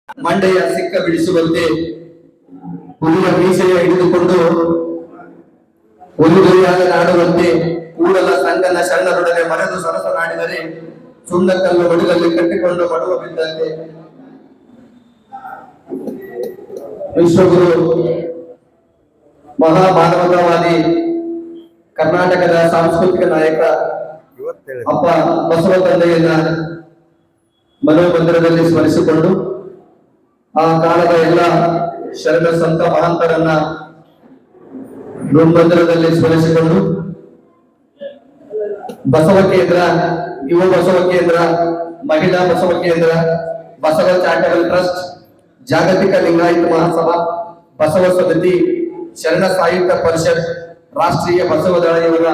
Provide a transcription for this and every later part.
ಮಂಡೆಯ ಸಿಕ್ಕ ಬಿಡಿಸುವಂತೆ ಹುಲಿಯ ಮೀಸೆಯ ಹಿಡಿದುಕೊಂಡು ಒಲಿದೊಲಿಯಾದ ನಾಡುವಂತೆ ಕೂಡಲ ಸಂಗನ ಶರಣರೊಡನೆ ಮರೆದು ಸರಸನಾಡಿದರೆ ಸುಣ್ಣಕಲ್ಲು ಮಡಿಲಲ್ಲಿ ಕಟ್ಟಿಕೊಂಡು ಮಡುವ ಬಿದ್ದಂತೆ. ವಿಶ್ವಗುರು ಮಹಾಮಾನವತಾವಾದಿ ಕರ್ನಾಟಕದ ಸಾಂಸ್ಕೃತಿಕ ನಾಯಕ ಅಪ್ಪ ಬಸವ ತಂದೆಯನ್ನ ಮನೋಮಂದಿರದಲ್ಲಿ ಸ್ಮರಿಸಿಕೊಂಡು ಆ ಕಾಲದ ಎಲ್ಲ ಶರಣ ಸಂತ ಮಹಾಂತರನ್ನ ಮಂದಿರದಲ್ಲಿ ಸ್ಮರಿಸಿಕೊಂಡು ಬಸವ ಕೇಂದ್ರ, ಯುವ ಬಸವ ಕೇಂದ್ರ, ಮಹಿಳಾ ಬಸವ ಕೇಂದ್ರ, ಬಸವ ಚಾರಿಟಬಲ್ ಟ್ರಸ್ಟ್, ಜಾಗತಿಕ ಲಿಂಗಾಯತ ಮಹಾಸಭಾ, ಬಸವ ಸಮಿತಿ, ಶರಣ ಸಾಹಿತ್ಯ ಪರಿಷತ್, ರಾಷ್ಟ್ರೀಯ ಬಸವ ದಳ ಇವರ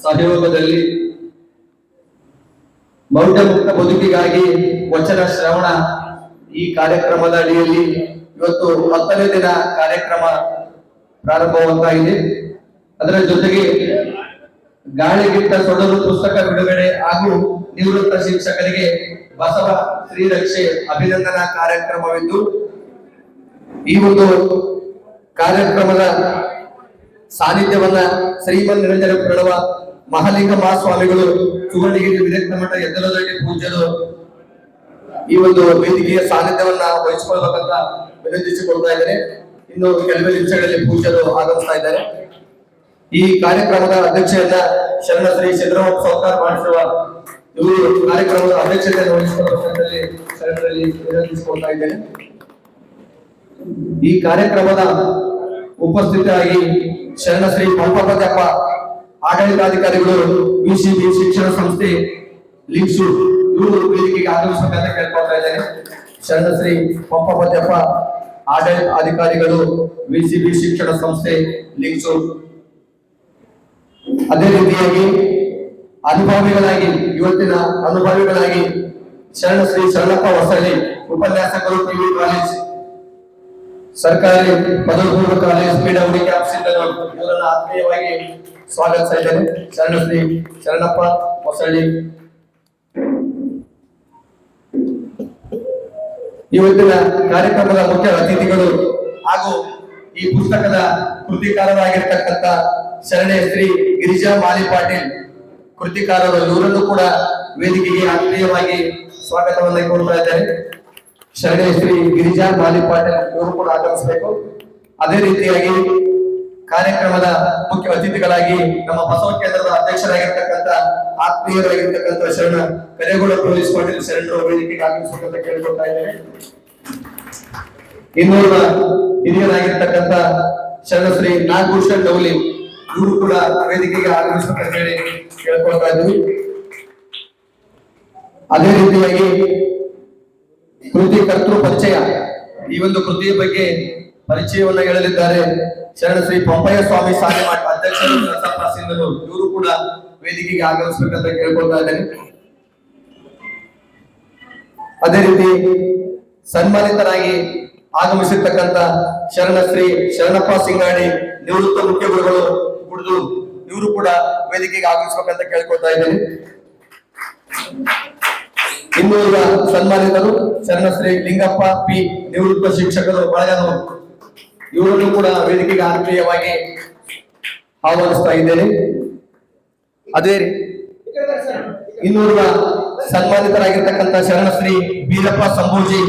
ಸಹಯೋಗದಲ್ಲಿ ಮೌಢ್ಯ ಮುಕ್ತ ಬದುಕಿಗಾಗಿ ವಚನ ಶ್ರವಣ ಈ ಕಾರ್ಯಕ್ರಮದ ಅಡಿಯಲ್ಲಿ ಇವತ್ತು 10ನೇ ದಿನ ಕಾರ್ಯಕ್ರಮ ಪ್ರಾರಂಭವಾಗಿದೆ. ಅದರ ಜೊತೆಗೆ ಗಾಳಿಗಿಟ್ಟ ಸೊಡರು ಪುಸ್ತಕ ಬಿಡುಗಡೆ ಹಾಗೂ ನಿವೃತ್ತ ಶಿಕ್ಷಕರಿಗೆ ಬಸವ ಶ್ರೀರಕ್ಷೆ ಅಭಿನಂದನಾ ಕಾರ್ಯಕ್ರಮವಿದ್ದು, ಈ ಒಂದು ಕಾರ್ಯಕ್ರಮದ ಸಾನ್ನಿಧ್ಯವನ್ನ ಶ್ರೀಮನ್ ನಿರಂಜನ ಪ್ರಣವ ಮಹಾಲಿಂಗ ಮಹಾಸ್ವಾಮಿಗಳು ಸುವರ್ಣಗಿರಿ ವಿರಕ್ತ ಮಠ ಎದ್ದಲದೊಡ್ಡಿ ಪೂಜ್ಯರು ಈ ಒಂದು ವೇದಿಕೆಯ ಸಾನ್ನಿಧ್ಯವನ್ನ ವಹಿಸಿಕೊಳ್ಳಬೇಕಂತ ವಿನಂತಿಸಿಕೊಳ್ತಾ ಇದ್ದಾರೆ. ಇನ್ನು ಕೆಲವೇ ನಿಮಿಷಗಳಲ್ಲಿ ಪೂಜ್ಯರು ಆಗಮಿಸ್ತಾ ಇದ್ದಾರೆ. ಈ ಕಾರ್ಯಕ್ರಮದ ಅಧ್ಯಕ್ಷೆಯನ್ನ ಶರಣ ಶ್ರೀ ಸಿದ್ದರಾಮ ಸೌಕಾರ ಮಾಡಿಸುವ ಇವರು ಕಾರ್ಯಕ್ರಮದ ಅಧ್ಯಕ್ಷತೆಯನ್ನು ವಹಿಸಿಕೊಳ್ಳಬೇಕಂತಲ್ಲಿ ಶರಣರಲ್ಲಿ ವಿನಂತಿಸಿಕೊಳ್ತಾ ಇದ್ದೇನೆ. ಈ ಕಾರ್ಯಕ್ರಮದ ಉಪಸ್ಥಿತರಾಗಿ ಶರಣ ಶ್ರೀ ಪಂಪಪದ್ಯಪ್ಪ ಆಡಳಿತಾಧಿಕಾರಿಗಳು, ವಿಸಿಬಿ ಶಿಕ್ಷಣ ಸಂಸ್ಥೆ ಲಿಂಗ್ಸೂರ್ ಇವರು ವೇದಿಕೆಗೆ ಆಗಮಿಸಬೇಕಂತ ಕೇಳ್ಕೊಳ್ತಾ ಇದ್ದೇನೆ. ಶರಣ ಶ್ರೀ ಪಂಪಪದ್ಯಪ್ಪ ಆಡಳಿತ ಅಧಿಕಾರಿಗಳು, ವಿಸಿಬಿ ಶಿಕ್ಷಣ ಸಂಸ್ಥೆ ಲಿಂಗ್ಸೂರ್. ಅದೇ ರೀತಿಯಾಗಿ ಅನುಭವಿಗಳಾಗಿ ಇವತ್ತಿನ ಅನುಭವಿಗಳಾಗಿ ಶರಣ ಶ್ರೀ ಶರಣಪ್ಪ ಹೊಸಳ್ಳಿ ಉಪನ್ಯಾಸಕರು, ಪಿವಿ ಕಾಲೇಜ್, ಸರ್ಕಾರಿ ಪದವಿ ಪೂರ್ವ ಕಾಲೇಜ್, ಪಿಡಬ್ಲ್ಯೂ ಕ್ಯಾಂಪಸ್ ಇವರನ್ನು ಆತ್ಮೀಯವಾಗಿ ಸ್ವಾಗತಿಸ್ತಾ ಇದ್ದೇನೆ. ಶರಣ ಶ್ರೀ ಶರಣಪ್ಪ ಹೊಸಳ್ಳಿ. ಇವತ್ತಿನ ಕಾರ್ಯಕ್ರಮದ ಮುಖ್ಯ ಅತಿಥಿಗಳು ಹಾಗೂ ಈ ಪುಸ್ತಕದ ಕೃತಿಕಾರರಾಗಿರ್ತಕ್ಕಂಥ ಶರಣೆ ಶ್ರೀ ಗಿರಿಜಾ ಮಾಲಿ ಪಾಟೀಲ್ ಕೃತಿಕಾರರು, ಇವರನ್ನು ಕೂಡ ವೇದಿಕೆಗೆ ಆತ್ಮೀಯವಾಗಿ ಸ್ವಾಗತವನ್ನು ಕೊಡ್ತಾ ಇದ್ದಾರೆ. ಶರಣೆ ಶ್ರೀ ಗಿರಿಜಾ ಮಾಲಿ ಪಾಟೀಲ್ ಇವರು ಕೂಡ ಆಗಮಿಸಬೇಕು. ಅದೇ ರೀತಿಯಾಗಿ ಕಾರ್ಯಕ್ರಮದ ಮುಖ್ಯ ಅತಿಥಿಗಳಾಗಿ ನಮ್ಮ ಬಸವ ಕೇಂದ್ರದ ಅಧ್ಯಕ್ಷರಾಗಿರ್ತಕ್ಕಂಥ ಆತ್ಮೀಯರಾಗಿರ್ತಕ್ಕಂಥ ಶರಣ ಕರೇಗೌಡ ಪೊಲೀಸ್ ಪಾಟೀಲ್ ಶರಣರು ವೇದಿಕೆಗೆ ಆಗಮಿಸಬೇಕಂತ ಕೇಳಿಕೊಳ್ತಾ ಇದ್ದೇನೆ. ಇನ್ನೂರ ಹಿರಿಯರಾಗಿರ್ತಕ್ಕಂಥ ಶರಣ ಶ್ರೀ ನಾಗಭೂಷಣ್ ಡೌಲಿ ಇವರು ಕೂಡ ವೇದಿಕೆಗೆ ಆಗಮಿಸಬೇಕಂತ ಹೇಳಿ ಕೇಳ್ಕೊಳ್ತಾ ಇದ್ದೀವಿ. ಅದೇ ರೀತಿಯಾಗಿ ಕೃತಿ ಕರ್ತೃ ಪರಿಚಯ, ಈ ಒಂದು ಕೃತಿಯ ಬಗ್ಗೆ ಪರಿಚಯವನ್ನ ಹೇಳಲಿದ್ದಾರೆ ಶರಣ ಶ್ರೀ ಪಂಪಯ್ಯ ಸ್ವಾಮಿ ಸಾಲಿಮಠ ಅಧ್ಯಕ್ಷರು, ಸಿಂಧರು ಇವರು ಕೂಡ ವೇದಿಕೆಗೆ ಆಗಮಿಸಬೇಕಂತ ಕೇಳ್ಕೊಳ್ತಾ ಇದ್ದೇನೆ. ಅದೇ ರೀತಿ ಸನ್ಮಾನಿತರಾಗಿ ಆಗಮಿಸಿರ್ತಕ್ಕಂಥ ಶರಣ ಶ್ರೀ ಶರಣಪ್ಪ ಸಿಂಗಾಡಿ ನಿವೃತ್ತ ಮುಖ್ಯ ಗುರುಗಳು ಕುಡಿದು ಇವರು ಕೂಡ ವೇದಿಕೆಗೆ ಆಗಮಿಸಬೇಕಂತ ಕೇಳ್ಕೊಳ್ತಾ ಇದ್ದೇನೆ. ಇನ್ನೂರ ಸನ್ಮಾನಿತರು ಶರಣ ಶ್ರೀ ಲಿಂಗಪ್ಪ ಪಿ ನಿವೃತ್ತ ಶಿಕ್ಷಕರು ಬಳಗನೂರು ಇವರನ್ನು ಕೂಡ ವೇದಿಕೆಗೆ ಆತ್ಮೀಯವಾಗಿ ಆಹ್ವಾನಿಸ್ತಾ ಇದ್ದೇನೆ. ಅದೇ ಇನ್ನೂರ ಸನ್ಮಾನಿತರಾಗಿರ್ತಕ್ಕಂಥ ಶರಣ ಶ್ರೀ ಬೀರಪ್ಪ ಸಂಭೋಜಿ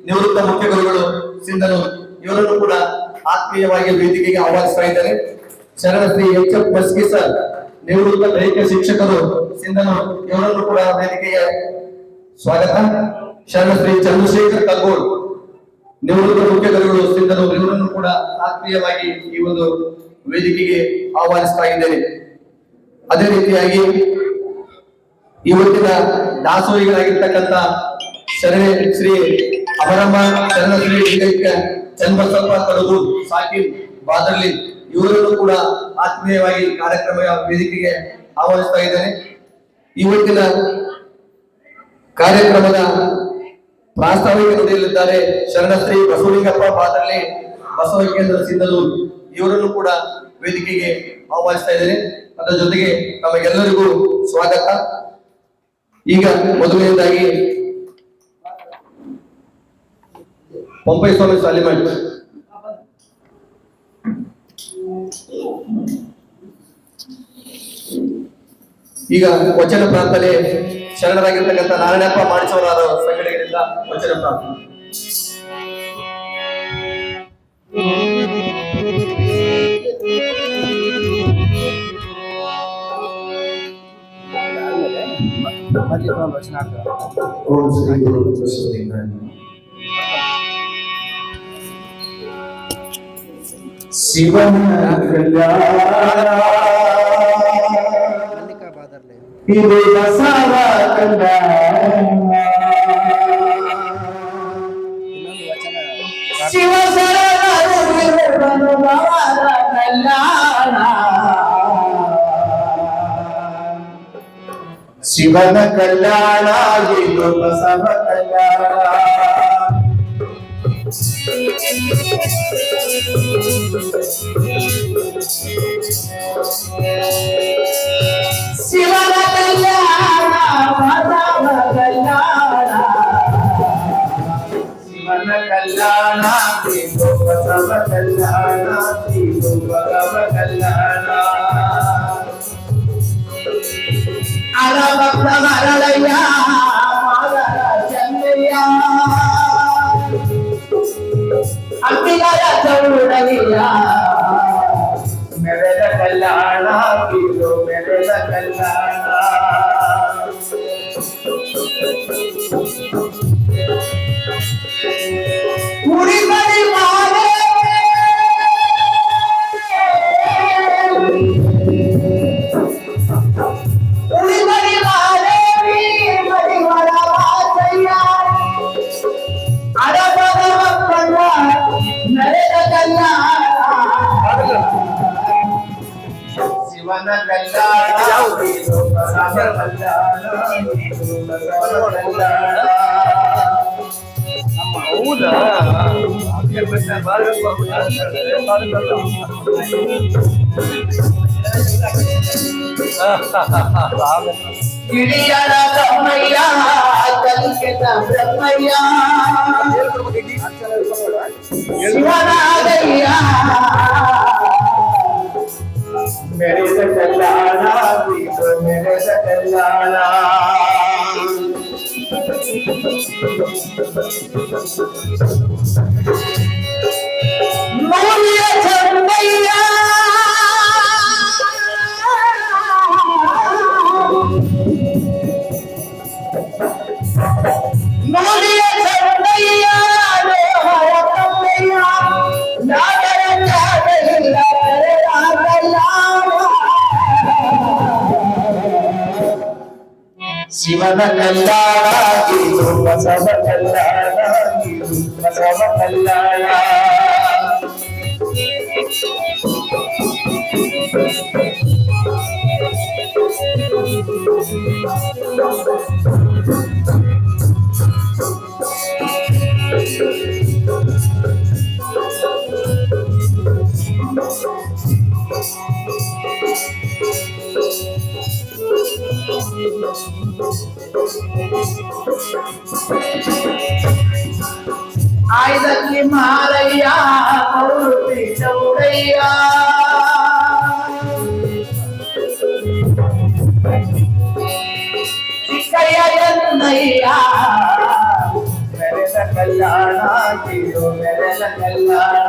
ನಿವೃತ್ತ ಮುಖ್ಯ ಗುರುಗಳು ಸಿಂಧನೂರು ಇವರನ್ನು ಕೂಡ ಆತ್ಮೀಯವಾಗಿ ವೇದಿಕೆಗೆ ಆಹ್ವಾನಿಸ್ತಾ ಇದ್ದಾರೆ. ಶರಣ Shri H F Maski sir ನಿವೃತ್ತ ದೈಹಿಕ ಶಿಕ್ಷಕರು ಸಿಂಧನೂರು ಇವರನ್ನು ಕೂಡ ವೇದಿಕೆಗೆ ಸ್ವಾಗತ. ಶರಣ ಶ್ರೀ ಚಂದ್ರಶೇಖರ್ ಕಲ್ಗೋಳ್ ನಿವೃತ್ತ ಮುಖ್ಯ ಗುರುಗಳು ಸಿಂಧನೂರು ಇವರನ್ನು ಕೂಡ ಆತ್ಮೀಯವಾಗಿ ಈ ಒಂದು ವೇದಿಕೆಗೆ ಆಹ್ವಾನಿಸ್ತಾ ಇದ್ದೇನೆ. ಅದೇ ರೀತಿಯಾಗಿ ಇವತ್ತಿನ ದಾಸೋಹಿಗಳಾಗಿರ್ತಕ್ಕಂಥ ಶರಣೆ ಶ್ರೀ ಅಮರಮ್ಮ ಶರಣ ಶ್ರೀ ಚನ್ನಬಸಪ್ಪ ಕಡಗು ಸಾಕಿನ್ ಬಾದರ್ಲಿ ಇವರನ್ನು ಕೂಡ ಆತ್ಮೀಯವಾಗಿ ಕಾರ್ಯಕ್ರಮ ವೇದಿಕೆಗೆ ಆಹ್ವಾನಿಸ್ತಾ ಇದ್ದೇನೆ. ಇವತ್ತಿನ ಕಾರ್ಯಕ್ರಮದ ಪ್ರಾಸ್ತಾವಿಕ ನುಡಿಯಲಿದ್ದಾರೆ ಶರಣ ಶ್ರೀ ಬಸವಲಿಂಗಪ್ಪ ಬಾದರ್ಲಿ ಬಸವ ಕೇಂದ್ರ ಸಿಂಧನೂರು ಇವರನ್ನು ಕೂಡ ವೇದಿಕೆಗೆ ಆಹ್ವಾನಿಸ್ತಾ ಇದ್ದೇನೆ. ಅದರ ಜೊತೆಗೆ ತಮಗೆಲ್ಲರಿಗೂ ಸ್ವಾಗತ. ಈಗ ಮೊದಲನೇದಾಗಿ ಪಂಪೈ ಸ್ವಾಮಿ ಸಾಲಿಮಠ್. ಈಗ ವಚನ ಪ್ರಾರ್ಥನೆ ಶರಣರಾಗಿರ್ತಕ್ಕಂಥ ನಾರಾಯಣಪ್ಪ ಮಾಡಿಸೋರಾದ ಸಂಘಟನೆಗಳಿಂದ ವಚನ ಪ್ರಾರ್ಥನೆ. ಓಂ ಶ್ರೀ ಗುರು ಬಸವಲಿಂಗಾಯ. ಶಿವನ ಕಲ್ಯಾಣ ಇದು ಬಸವ ಕಲ್ಯಾಣ. ಶಿವ ಶರಣರು ಕಲ್ಯಾಣ. ಶಿವನ ಕಲ್ಯಾಣ ಇದು ಬಸವ ಕಲ್ಯಾಣ. ಶಿವನ ಕಲ್ಯಾಣ ಬಸವ ಕಲ್ಯಾಣ. ಶಿವನ ಕಲ್ಯಾಣ ಇದು ಬಸವ ಕಲ್ಯಾಣ. ಇದು ಬಸವ ಕಲ್ಯಾಣ. ಅರಭಕ್ತ ಮರಳಯ್ಯ ಮಾದರ ಚಂದ್ರಯ್ಯ ಅಂಬಿಗರ ಚೌಡಯ್ಯ ಮೆರೆದ ಕಲ್ಯಾಣ. ಇದು ಮೆರೆದ ಕಲ್ಯಾಣ. ಉರಿಮಡಿ ಮಾಲೆ ಉರಿಮಡಿ ಮಾಲೆ ಮಡಿ ಮರ ವಾಸಯ್ಯ ಅರಬದ ಮಕ್ಕಳ ನಡೆದ ಕಲ್ಯಾಣ. ಶಿವನ ಕಲ್ಯಾಣ ಇದು ಬಸವ ಕಲ್ಯಾಣ. ಇದು ಬಸವ ಕಲ್ಯಾಣ. ಹೌದಾ? ಗಿರಿಯರ ಬ್ರಹ್ಮಯ್ಯ ಕಲಿಕೆತ ಬ್ರಹ್ಮಯ್ಯ ಶಿವನಾಗಯ್ಯ ಮೆರೆದ ಕಲ್ಯಾಣ. ಇದು ಮೆರೆದ ಕಲ್ಯಾಣ. ಮೌಲ್ಯ ಚಂದಯ್ಯ ಮೌಲ್ಯ ಚಂದಯ್ಯ ದೇವರ ಕಮ್ಮಯ್ಯ ನಾಗರ ಜಾಗಲಿಲ್ಲ ಶಿವನ ಕಲ್ಯಾಣ ಇದು ಬಸವ ಕಲ್ಯಾಣ. ಇದು ಬಸವ ಕಲ್ಯಾಣ. ಆಯ್ದಲ್ಲಿ ಮಾರಯ್ಯ ಕೌರುತಿ ಚೌಡಯ್ಯ ಚಿಕ್ಕಯ್ಯ ಎನ್ನಯ್ಯ ಮೆರೆದ ಕಲ್ಯಾಣ. ಇದು ಮೆರೆದ ಕಲ್ಯಾಣ.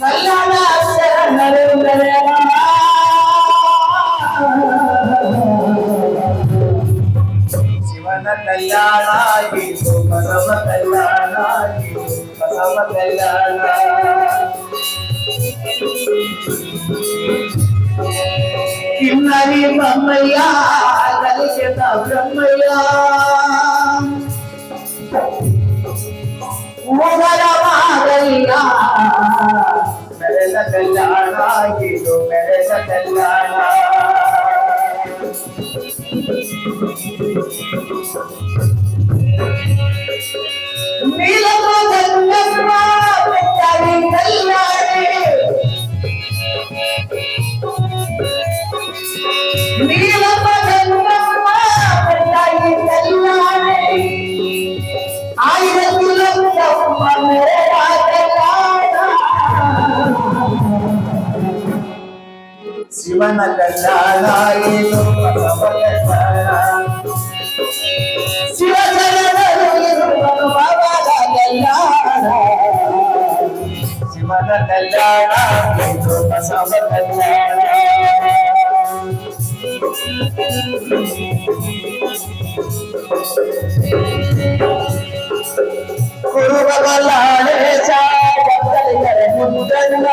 ಕಲ್ಯಾಣ ಶರಣರೆಂದರೆ ಶಿವನ ಕಲ್ಯಾಣ. ಇದು ಬಸವ ಕಲ್ಯಾಣ. ಇದು ಬಸವ ಕಲ್ಯಾಣ. ಕಿನ್ನರಿ ಬ್ರಹ್ಮಯ್ಯ ಕಲಿಕೆತ ಬ್ರಹ್ಮಯ್ಯ ಉದರ ಮಾರಯ್ಯ ಕಲ್ಯಾಣ ನೀಲಮ ಗಂಗಮ್ಮ ಬೆಟ್ಟಾಗಿ ಕಲ್ಯಾಣಿ ನೀಲಮ ಗಂಗಮ್ಮ ಬೆಟ್ಟಾಗಿ ಕಲ್ಯಾಣಿ ಆಯಿರತ್ತು ಲಕ್ಷಮ್ಮ ಮೇರ ಕಲ್ಯಾಣ ಶಿವನ ಕಲ್ಯಾಣ ಇದು ಬಸವ ಕಲ್ಯಾಣ ಶಿವನ ಕಲ್ಯಾಣ ಇದು ಬಸವ ಕಲ್ಯಾಣ ಕುರುಬಲಾಳೇಶ ಭಕ್ತರಿಗರ ಮುದ್ದಣ್ಣ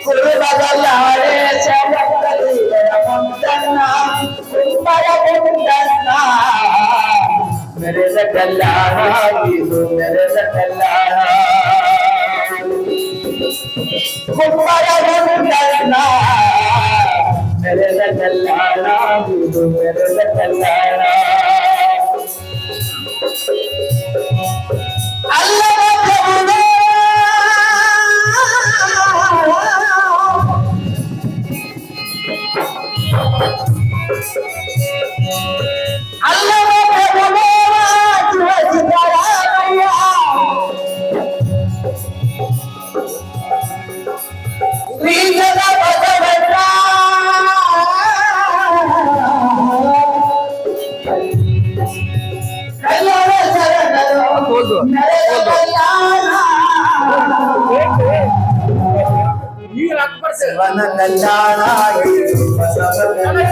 ಕುರುಬಲಾಳೇಶ ಭಕ್ತರಿಗರ ಮುದ್ದಣ್ಣ ಕುಂಬರ ಮುದ್ದಣ್ಣ ಮೆರೆದ ಕಲ್ಯಾಣ ಇದು ಮೆರೆದ ಕಲ್ಯಾಣ ಕುಂಬರ ಮುದ್ದಣ್ಣ ಮೆರೆದ ಕಲ್ಯಾಣ ಇದು ಮೆರೆದ ಕಲ್ಯಾಣ ಅಲ್ಲದ ಪ್ರಭುವೇ ಅಲ್ಲದ ಪ್ರಭುವೇ ಶಿವಸಿದ್ದರಾಮಯ್ಯ ಬೀಜದ ಬಸವಣ್ಣ ಕಲ್ಯಾಣ ಶರಣರು ಮೆರೆದ ಕಲ್ಯಾಣ ಶಿವನ ಕಲ್ಯಾಣ ಇದು ಬಸವ ಕಲ್ಯಾಣ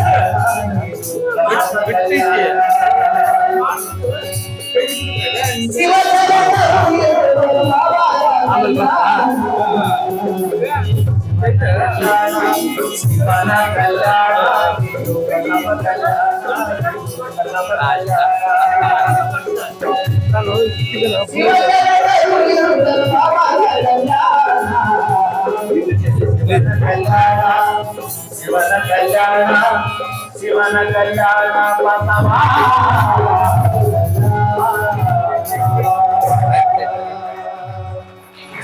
ಶಿವನ ಕಲ್ಯಾಣ ಇದು ಬಸವ ಶಿವನ ಕಲ್ಯಾಣ ಶಿವನ ಕಲ್ಯಾಣ ಬಸವ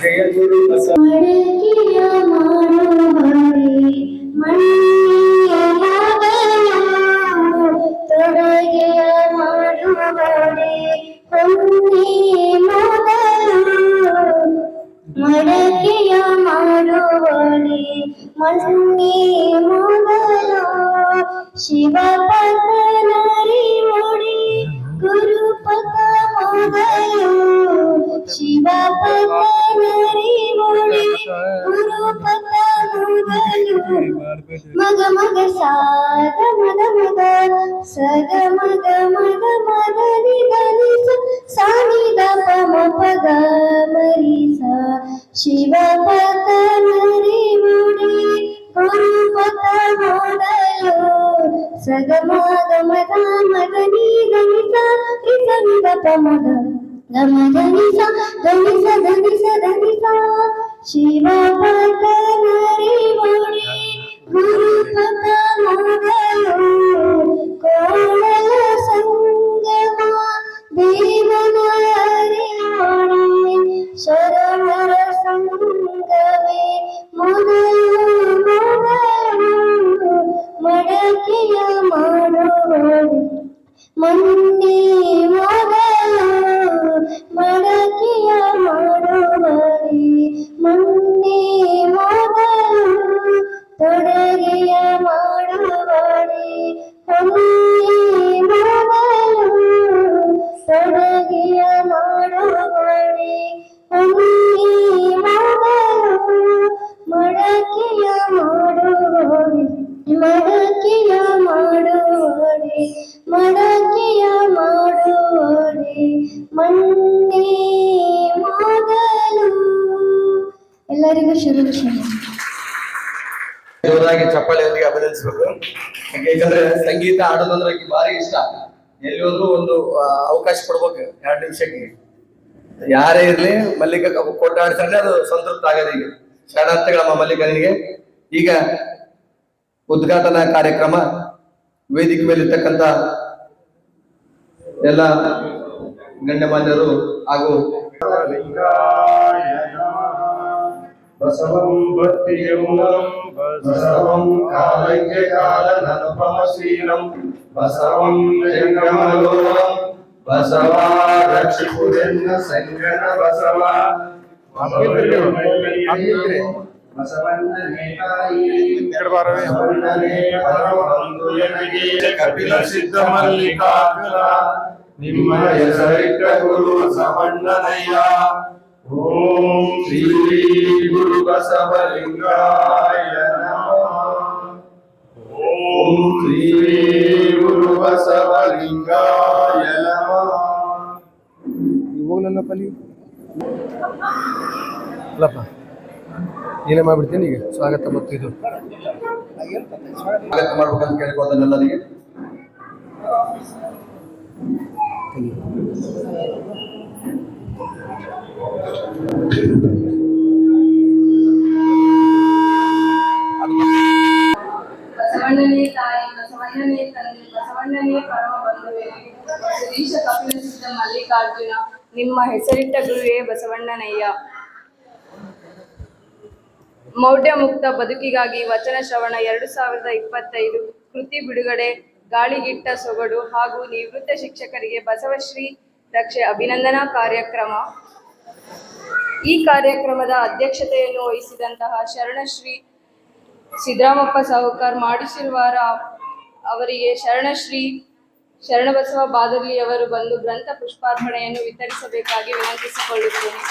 ಜಯ ಗುರು ಬಸವ ಮಡಕಿಯ ಮಾಡುವರೆ ಮಣ್ಣಿಯ ಮಗಳು ತೊಡಗೆಯ ಮಾಡುವರೆ ಹೊನ್ನಿ ಮಗಳು ಮಡಕೆಯ ಮಾಡುವರೆ ಮಣ್ಣಿ ಮಗಳು ಶಿವಪತನರಿ ಒಡಿ ಗುರುಪತ ಮಗಳು ಶಿವಪತನರಿ ಒಡಿ ಗುರುಪತ ಮಗಳು ಮಗ ಮಗ ಸಾಗ ಮಗ ಮಗ ಸಗ ಮಗ ಮಗ ಮಗ ನಿಧನಿ ಸಾನಿ ದಪ ಮಗ ಮರಿಸ ಶಿವಪತನರಿ ಒಡಿ ಗುರುಪತ ಮಗಳು ಸಗ ಮಗ ಮಗ ಮಗ ನಿಧನಿ ಸ ದಪ ಮಗ ಗಮ ಧನಿಸ ಧನಿಸ ಧನಿಸ ಧನಿಸ ಶಿವಪತನರಿ ಒಡಿ ಗುರುಪತ ಮಗಳು ಕೋಣಲ ಸಂಗಮ ದೇವನ ಅರಿಯೋಣೆ ಶರಣರ ಸಂಗವೇ ಮೊದಲು ಮೊದಲು ಮಡಕೆಯ ಮಾಡುವಳು ಮಣ್ಣಿ ಮೊದಲು ಮಡಕೆಯ ಮಾಡುವಳಿ ಮಣ್ಣಿ ಮೊದಲು ತೊಡಗೆಯ ಮಾಡುವಳಿ ಹೊನ್ನಿ ಮೊದಲು ತೊಡಗೆಯ ಮಾಡುವಳಿ ಹೊನ್ನಿ ಮೊದಲು ಮಡಕೆಯ ಮಾಡುವಳಿ ಮಡಕೆಯ ಮಾಡುವಳಿ ಮಡಕೆಯ ಮಾಡುವಳಿ ಮಣ್ಣಿ ಮೊದಲು. ಎಲ್ಲರಿಗೂ ಶುರು ಜೋರಾಗಿ ಚಪ್ಪಾಳೆಯೊಂದಿಗೆ ಅಭಿನಂದಿಸಬೇಕು. ಯಾಕಂದ್ರೆ ಸಂಗೀತ ಆಡೋದಂದ್ರೆ ಆಕಿ ಭಾರಿ ಇಷ್ಟ. ಎಲ್ಲಿ ಹೋದ್ರು ಒಂದು ಅವಕಾಶ ಕೊಡ್ಬೇಕು 2 ನಿಮಿಷಕ್ಕೆ. ಯಾರೇ ಇರ್ಲಿ ಮಲ್ಲಿಕ ಕೊಟ್ಟಾಡಿಸಿದ್ರೆ ಅದು ಸಂತೃಪ್ತ ಆಗದೆ. ಈಗ ಶರಣಾರ್ಥಿಗಳಮ್ಮ ಮಲ್ಲಿಕನಿಗೆ. ಈಗ ಉದ್ಘಾಟನಾ ಕಾರ್ಯಕ್ರಮ ವೇದಿಕೆ ಮೇಲಿರ್ತಕ್ಕಂಥ ಎಲ್ಲ ಗಣ್ಯಮಾನ್ಯರು ಹಾಗೂ ಬಸವಂ ಭಕ್ತಿಗೆ ಮೂಲಂ ಬಸವಂ ಕಾಲಕ್ಕೆ ಕಾಲನನುಪಮಶೀಲಂ ಬಸವಂ ಜಂಗಮಲೋಲಂ ಬಸವ ರಕ್ಷಿಸುವುದೆನ್ನ ಸಂಗನ ಬಸವ ಬಸವಣ್ಣನೇ ತಾಯಿ ಬಸವಣ್ಣನೇ ಪರಮಬಂಧು ಎನಗೆ ಕಪಿಲ ಸಿದ್ಧ ಮಲ್ಲಿಕಾರ್ಜುನ ನಿಮ್ಮ ಹೆಸರಿಟ್ಟ ಗುರು ಬಸವಣ್ಣನಯ್ಯ. ಓಂ ಶ್ರೀ ಗುರು ಬಸವಲಿಂಗಾಯ ನಮಃ. ಓಂ ಶ್ರೀ ಗುರು ಬಸವಲಿಂಗಾಯ ನಮಃ. ಹೋಗ್ಲಲ್ಲ ಪಲ್ಲಿ ಅಲ್ಲಪ್ಪ ಏನೇ ಮಾಡ್ಬಿಡ್ತೀನಿ ಈಗ ಸ್ವಾಗತ ಮತ್ತು ಇದು ಸ್ವಾಗತ ಮಾಡ್ಬೇಕಂತ ಕೇಳ್ಕೊಳ್ತಾನೆಲ್ಲರಿಗೆ. ಬಸವಣ್ಣನೇ ತಾಯಿ, ಬಸವಣ್ಣನೇ ತಂದೆ, ಬಸವಣ್ಣನೇ ಪರಮ ಬಂಧುವೇ, ಶ್ರೀಶ ಕಪಿಲ ಸಿದ್ಧ ಮಲ್ಲಿಕಾರ್ಜುನ, ನಿಮ್ಮ ಹೆಸರಿಟ್ಟ ಗುರುವೇ ಬಸವಣ್ಣನಯ್ಯ. ಮೌಢ್ಯ ಮುಕ್ತ ಬದುಕಿಗಾಗಿ ವಚನ ಶ್ರವಣ 2025 ಕೃತಿ ಬಿಡುಗಡೆ, ಗಾಳಿಗಿಟ್ಟ ಸೊಗಡು ಹಾಗೂ ನಿವೃತ್ತ ಶಿಕ್ಷಕರಿಗೆ ಬಸವಶ್ರೀ ರಕ್ಷೆ ಅಭಿನಂದನಾ ಕಾರ್ಯಕ್ರಮ. ಈ ಕಾರ್ಯಕ್ರಮದ ಅಧ್ಯಕ್ಷತೆಯನ್ನು ವಹಿಸಿದಂತಹ ಶರಣಶ್ರೀ ಸಿದ್ದರಾಮಪ್ಪ ಸಾಹುಕಾರ್ ಮಾಡಿಸಿರುವಾರ ಅವರಿಗೆ ಶರಣಶ್ರೀ ಶರಣಬಸವ ಬಾದರ್ಲಿ ಅವರು ಬಂದು ಗ್ರಂಥ ಪುಷ್ಪಾರ್ಪಣೆಯನ್ನು ವಿತರಿಸಬೇಕಾಗಿ ವಿನಂತಿಸಿಕೊಳ್ಳುತ್ತೇನೆ.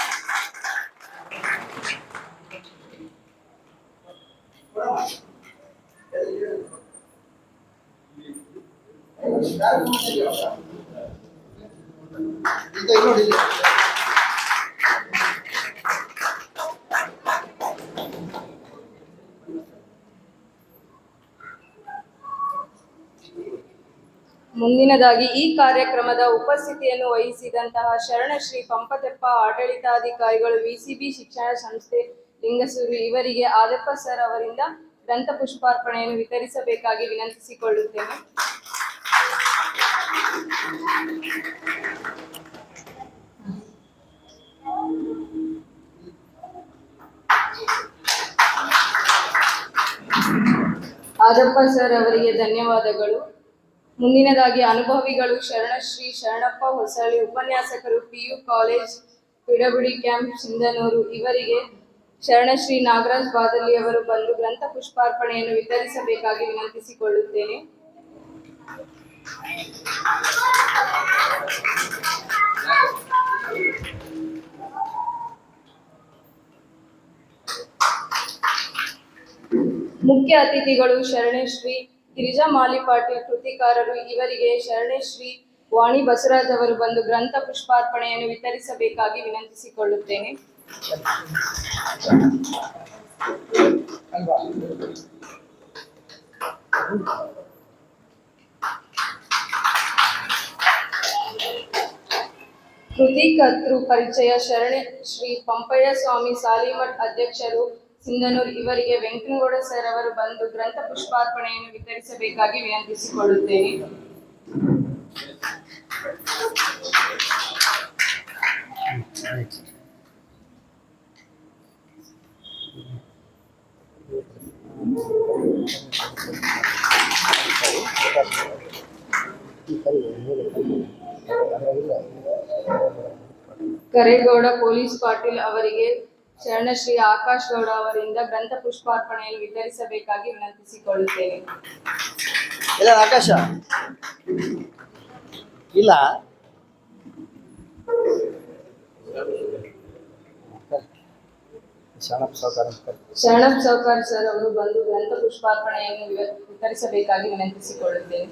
ಮುಂದಿನದಾಗಿ ಈ ಕಾರ್ಯಕ್ರಮದ ಉಪಸ್ಥಿತಿಯನ್ನು ವಹಿಸಿದಂತಹ ಶರಣಶ್ರೀ ಪಂಪತೆಪ್ಪ ಆಡಳಿತಾಧಿಕಾರಿಗಳು, ವಿಸಿಬಿ ಶಿಕ್ಷಣ ಸಂಸ್ಥೆ ಲಿಂಗಸೂರು ಇವರಿಗೆ ಆದಪ್ಪ ಸರ್ ಅವರಿಂದ ಗ್ರಂಥ ಪುಷ್ಪಾರ್ಪಣೆಯನ್ನು ವಿತರಿಸಬೇಕಾಗಿ ವಿನಂತಿಸಿಕೊಳ್ಳುತ್ತೇನೆ. ಆದಪ್ಪ ಸರ್ ಅವರಿಗೆ ಧನ್ಯವಾದಗಳು. ಮುಂದಿನದಾಗಿ ಅನುಭವಿಗಳು ಶರಣಶ್ರೀ ಶರಣಪ್ಪ ಹೊಸಳ್ಳಿ, ಉಪನ್ಯಾಸಕರು, PU ಕಾಲೇಜ್, ಪಿಡಗುಡಿ ಕ್ಯಾಂಪ್, ಸಿಂಧನೂರು ಇವರಿಗೆ ಶರಣಶ್ರೀ ನಾಗರಾಜ್ ಬಾದಲಿ ಅವರು ಬಂದು ಗ್ರಂಥ ಪುಷ್ಪಾರ್ಪಣೆಯನ್ನು ವಿತರಿಸಬೇಕಾಗಿ ವಿನಂತಿಸಿಕೊಳ್ಳುತ್ತೇನೆ. ಮುಖ್ಯ ಅತಿಥಿಗಳು ಶರಣಶ್ರೀ ಗಿರಿಜಾ ಮಾಲಿ ಪಾಟೀಲ್, ಕೃತಿಕಾರರು, ಇವರಿಗೆ ಶರಣಶ್ರೀ ವಾಣಿ ಬಸವರಾಜ್ ಅವರು ಬಂದು ಗ್ರಂಥ ಪುಷ್ಪಾರ್ಪಣೆಯನ್ನು ವಿತರಿಸಬೇಕಾಗಿ ವಿನಂತಿಸಿಕೊಳ್ಳುತ್ತೇನೆ. ಕೃತಿಕರ್ತೃ ಪರಿಚಯ ಶರಣಶ್ರೀ ಪಂಪಯ್ಯ ಸ್ವಾಮಿ ಸಾಲಿಮಠ್ ಅಧ್ಯಕ್ಷರು, ಸಿಂಧನೂರು ಇವರಿಗೆ ವೆಂಕನಗೌಡ ಸರ್ ಅವರು ಬಂದು ಗ್ರಂಥ ಪುಷ್ಪಾರ್ಪಣೆಯನ್ನು ವಿತರಿಸಬೇಕಾಗಿ ವಿನಂತಿಸಿಕೊಳ್ಳುತ್ತೇನೆ. ಕರೇಗೌಡ ಪೊಲೀಸ್ ಪಾಟೀಲ್ ಅವರಿಗೆ ಶರಣಶ್ರೀ ಆಕಾಶ್ ಗೌಡ ಅವರಿಂದ ಗ್ರಂಥ ಪುಷ್ಪಾರ್ಪಣೆಯನ್ನು ವಿತರಿಸಬೇಕಾಗಿ ವಿನಂತಿಸಿಕೊಳ್ಳುತ್ತೇನೆ. ಇಲ್ಲ ಆಕಾಶ ಇಲ್ಲ ಶರಣಪ್ಪ ಸಾಹುಕಾರ್ ಸರ್ ಅವರು ಬಂದು ಗ್ರಂಥ ಪುಷ್ಪಾರ್ಪಣೆಯನ್ನು ವಿತರಿಸಬೇಕಾಗಿ ವಿನಂತಿಸಿಕೊಳ್ಳುತ್ತೇನೆ.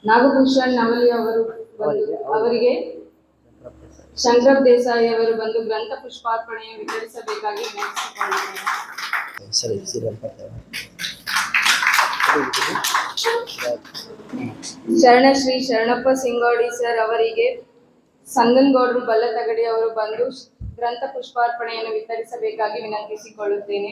ನಾಗಭೂಷಣ್ ನವಲಿ ಅವರು ಅವರಿಗೆ ಶಂಕರ್ ದೇಸಾಯಿ ಅವರು ಬಂದು ಗ್ರಂಥ ಪುಷ್ಪಾರ್ಪಣೆಯನ್ನು ವಿತರಿಸಬೇಕಾಗಿ ವಿನಂತಿಸಿಕೊಳ್ಳುತ್ತೇನೆ. ಸರಿ ಸೀರಿಯಲ್ ಶರಣಶ್ರೀ ಶರಣಪ್ಪ ಸಿಂಗೋಡಿ ಸರ್ ಅವರಿಗೆ ಸಂಗನಗೌಡರು ಬಲ್ಲತಗಡಿ ಅವರು ಬಂದು ಗ್ರಂಥ ಪುಷ್ಪಾರ್ಪಣೆಯನ್ನು ವಿತರಿಸಬೇಕಾಗಿ ವಿನಂತಿಸಿಕೊಳ್ಳುತ್ತೇನೆ.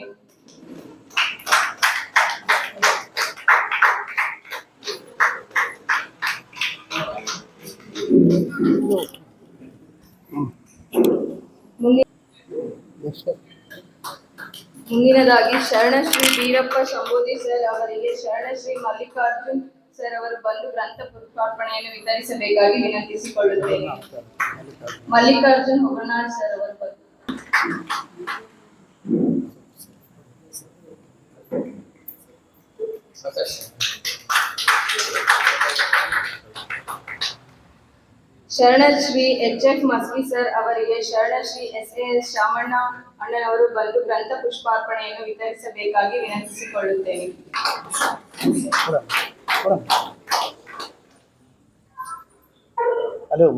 ಮುಂದಿನದಾಗಿ ಶರಣಶ್ರೀ ಬೀರಪ್ಪ ಶಂಭೂದಿ ಸರ್ ಅವರಿಗೆ ಶರಣಶ್ರೀ ಮಲ್ಲಿಕಾರ್ಜುನ್ ಸರ್ ಅವರು ಬಂದು ಗ್ರಂಥ ಪುಷ್ಪಾರ್ಪಣೆಯನ್ನು ವಿತರಿಸಬೇಕಾಗಿ ವಿನಂತಿಸಿಕೊಳ್ಳುತ್ತೇನೆ. ಮಲ್ಲಿಕಾರ್ಜುನ್ ಹೊಗನಾಳ್ ಸರ್ ಅವರು ಬಂದು ಶರಣಶ್ರೀ HF ಮಸ್ಕಿ ಸರ್ ಅವರಿಗೆ ಶರಣಶ್ರೀ SAS ಶಾಮಣ್ಣ ಅಣ್ಣನವರು ಬಂದು ಗ್ರಂಥ ಪುಷ್ಪಾರ್ಪಣೆಯನ್ನು ವಿತರಿಸಬೇಕಾಗಿ ವಿನಂತಿಸಿಕೊಳ್ಳುತ್ತೇನೆ. ಹಲೋ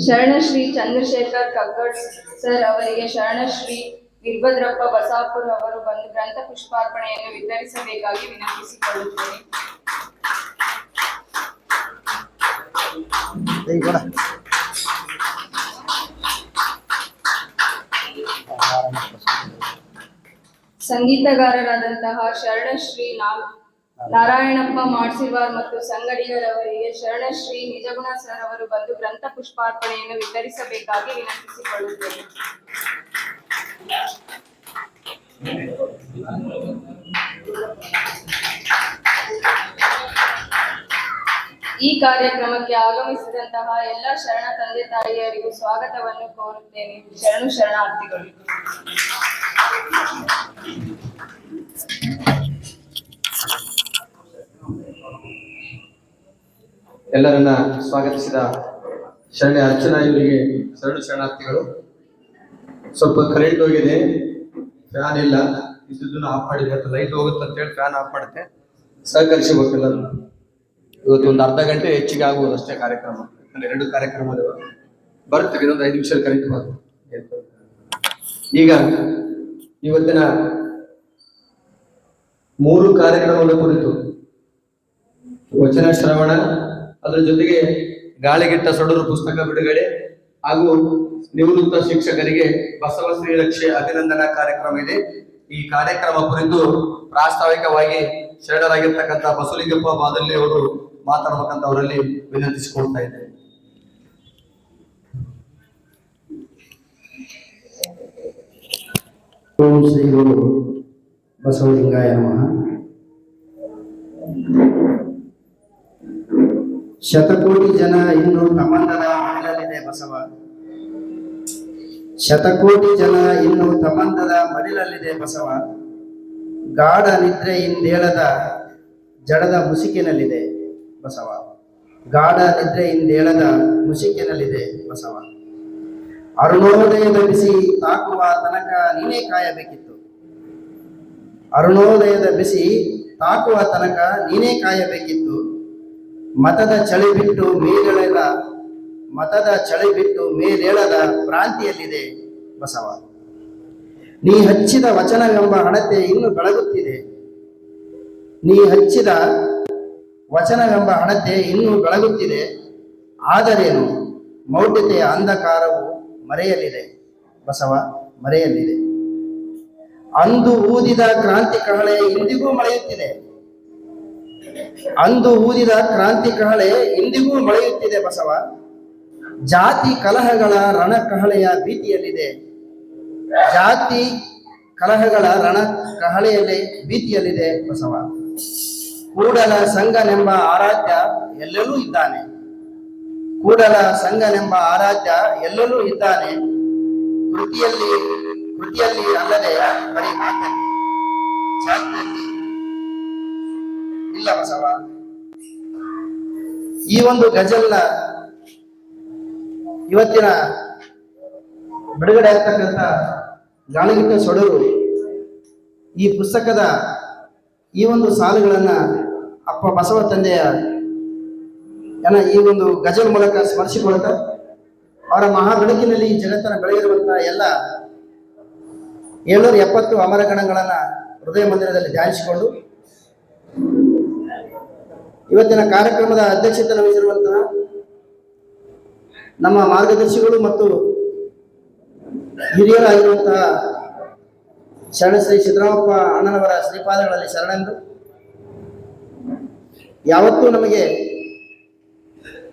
ಶರಣಶ್ರೀ ಚಂದ್ರಶೇಖರ್ ಕಗ್ಗಡ್ ಸರ್ ಅವರಿಗೆ ಶರಣಶ್ರೀ ವೀರಭದ್ರಪ್ಪ ಬಸಾಪುರ್ ಅವರು ಬಂದು ಗ್ರಂಥ ಪುಷ್ಪಾರ್ಪಣೆಯನ್ನು ವಿತರಿಸಬೇಕಾಗಿ ವಿನಂತಿಸಿಕೊಳ್ಳುತ್ತೇನೆ. ಸಂಗೀತಗಾರರಾದಂತಹ ಶರಣಶ್ರೀ ನಾರಾಯಣಪ್ಪ ಮಾಡ್ಸಿವಾರ್ ಮತ್ತು ಸಂಗಡಿಗರವರಿಗೆ ಶರಣಶ್ರೀ ನಿಜಗುಣ ಸರ್ ಅವರು ಬಂದು ಗ್ರಂಥ ಪುಷ್ಪಾರ್ಪಣೆಯನ್ನು ವಿತರಿಸಬೇಕಾಗಿ ವಿನಂತಿಸಿಕೊಳ್ಳುತ್ತೇನೆ. ಈ ಕಾರ್ಯಕ್ರಮಕ್ಕೆ ಆಗಮಿಸಿದಂತಹ ಎಲ್ಲ ಶರಣ ತಂದೆ ತಾಯಿಯರಿಗೂ ಸ್ವಾಗತವನ್ನು ಕೋರುತ್ತೇನೆ. ಶರಣು ಶರಣಾರ್ಥಿಗಳು. ಎಲ್ಲರನ್ನ ಸ್ವಾಗತಿಸಿದ ಶರಣೆ ಅರ್ಚನಾ ಇವರಿಗೆ ಶರಣು ಶರಣಾರ್ಥಿಗಳು. ಸ್ವಲ್ಪ ಕರೆಂಟ್ ಹೋಗಿದೆ, ಫ್ಯಾನ್ ಇಲ್ಲ, ಇದ್ದನ್ನು ಆಫ್ ಮಾಡಿದೆ. ಅಥವಾ ಲೈಟ್ ಹೋಗುತ್ತೆ ಅಂತೇಳಿ ಫ್ಯಾನ್ ಆಫ್ ಮಾಡುತ್ತೆ. ಸಹಕರಿಸಬೇಕೆಲ್ಲ. ಇವತ್ತು ಒಂದು ಅರ್ಧ ಗಂಟೆ ಹೆಚ್ಚಿಗೆ ಆಗುವುದು ಅಷ್ಟೇ ಕಾರ್ಯಕ್ರಮ. ಯಾಕಂದ್ರೆ 2 ಕಾರ್ಯಕ್ರಮ ಬರುತ್ತೆ. ಇನ್ನೊಂದು 5 ನಿಮಿಷ ಕರೆಂಟ್ ಬರುತ್ತೆ. ಈಗ ಇವತ್ತಿನ 3 ಕಾರ್ಯಕ್ರಮದ ಕುರಿತು ವಚನ ಶ್ರವಣ, ಅದರ ಜೊತೆಗೆ ಗಾಳಿಗೆಟ್ಟ ಸೊಡರು ಪುಸ್ತಕ ಬಿಡುಗಡೆ ಹಾಗೂ ನಿವೃತ್ತ ಶಿಕ್ಷಕರಿಗೆ ಬಸವ ಶ್ರೀ ರಕ್ಷೆ ಅಭಿನಂದನಾ ಕಾರ್ಯಕ್ರಮ ಇದೆ. ಈ ಕಾರ್ಯಕ್ರಮ ಕುರಿತು ಪ್ರಾಸ್ತಾವಿಕವಾಗಿ ಶರಣರಾಗಿರ್ತಕ್ಕಂಥ ಬಸವಲಿಂಗಪ್ಪ ಬಾದಳ್ಳಿ ಅವರು ಮಾತಾಡಬೇಕಂತ ಅವರಲ್ಲಿ ವಿನಂತಿಸಿಕೊಳ್ತಾ ಇದ್ದೇನೆ. ಓಂ ಶ್ರೀ ಗುರು ಬಸವಲಿಂಗಾಯ ನಮಃ. ಶತಕೋಟಿ ಜನ ಇನ್ನು ತಮ್ಮಂದನ ಮಡಿಲಲ್ಲಿದೆ ಬಸವ. ಶತಕೋಟಿ ಜನ ಇನ್ನು ತಮ್ಮಂದದ ಮಡಿಲಲ್ಲಿದೆ ಬಸವ. ಗಾಢ ನಿದ್ರೆಯಿಂದೇಳದ ಜಡದ ಮುಸುಕಿನಲ್ಲಿದೆ ಬಸವ. ಗಾಢ ನಿದ್ರೆಯಿಂದೇಳದ ಮುಸುಕಿನಲ್ಲಿದೆ ಬಸವ. ಅರುಣೋದಯದ ಬಿಸಿ ತಾಕುವ ತನಕ ನೀನೇ ಕಾಯಬೇಕಿತ್ತು. ಅರುಣೋದಯದ ಬಿಸಿ ತಾಕುವ ತನಕ ನೀನೇ ಕಾಯಬೇಕಿತ್ತು. ಮತದ ಚಳಿ ಬಿಟ್ಟು ಮೇಲೇಳದ ಭ್ರಾಂತಿಯಲ್ಲಿದೆ ಬಸವ. ನೀ ಹಚ್ಚಿದ ವಚನವೆಂಬ ಹಣತೆ ಇನ್ನು ಬೆಳಗುತ್ತಿದೆ. ನೀ ಹಚ್ಚಿದ ವಚನವೆಂಬ ಹಣತೆ ಇನ್ನೂ ಬೆಳಗುತ್ತಿದೆ. ಆದರೇನು ಮೌಢ್ಯತೆಯ ಅಂಧಕಾರವು ಮರೆಯಲಿದೆ ಬಸವ, ಮರೆಯಲಿದೆ. ಅಂದು ಊದಿದ ಕ್ರಾಂತಿ ಕಹಳೆ ಇಂದಿಗೂ ಮಳೆಯುತ್ತಿದೆ. ಅಂದು ಊದಿದ ಕ್ರಾಂತಿ ಕಹಳೆ ಇಂದಿಗೂ ಮಳೆಯುತ್ತಿದೆ ಬಸವ. ಜಾತಿ ಕಲಹಗಳ ರಣ ಕಹಳೆಯ ಭೀತಿಯಲ್ಲಿದೆ. ಜಾತಿ ಕಲಹಗಳ ರಣ ಕಹಳೆಯಲ್ಲಿ ಭೀತಿಯಲ್ಲಿದೆ ಬಸವ. ಕೂಡಲ ಸಂಘನೆಂಬ ಆರಾಧ್ಯ ಎಲ್ಲೆಲ್ಲೂ ಇದ್ದಾನೆ. ಕೂಡಲ ಸಂಘನೆಂಬ ಆರಾಧ್ಯ ಎಲ್ಲೆಲ್ಲೂ ಇದ್ದಾನೆ. ಕೃತಿಯಲ್ಲಿ ಅಲ್ಲದೆ ಬರೀ ಮಾತಲ್ಲಿ, ಜಾತಿಯಲ್ಲಿ ಇಲ್ಲ ಬಸವ. ಈ ಒಂದು ಗಜಲ್ನ ಇವತ್ತಿನ ಬಿಡುಗಡೆ ಆಗ್ತಕ್ಕಂಥ ಗಾಳಿಗಿಟ್ಟ ಸೊಡರು ಈ ಪುಸ್ತಕದ ಈ ಒಂದು ಸಾಲುಗಳನ್ನ ಅಪ್ಪ ಬಸವ ತಂದೆಯ ಈ ಒಂದು ಗಜಲ್ ಮೂಲಕ ಸ್ಮರಿಸಿಕೊಳ್ತಾ ಅವರ ಮಹಾ ಬೆಳಕಿನಲ್ಲಿ ಈ ಜಗತ್ತನ್ನು ಬೆಳೆದಿರುವಂತಹ ಎಲ್ಲ 770 ಅಮರಗಣಗಳನ್ನ ಹೃದಯ ಮಂದಿರದಲ್ಲಿ ಧ್ಯಾನಿಸಿಕೊಂಡು ಇವತ್ತಿನ ಕಾರ್ಯಕ್ರಮದ ಅಧ್ಯಕ್ಷತೆ ವಹಿಸಿರುವಂತಹ ನಮ್ಮ ಮಾರ್ಗದರ್ಶಿಗಳು ಮತ್ತು ಹಿರಿಯರಾಗಿರುವಂತಹ ಶರಣ ಶ್ರೀ ಸಿದ್ದರಾಮಪ್ಪ ಅಣ್ಣನವರ ಶ್ರೀಪಾದಗಳಲ್ಲಿ ಶರಣೆಂದು ಯಾವತ್ತೂ ನಮಗೆ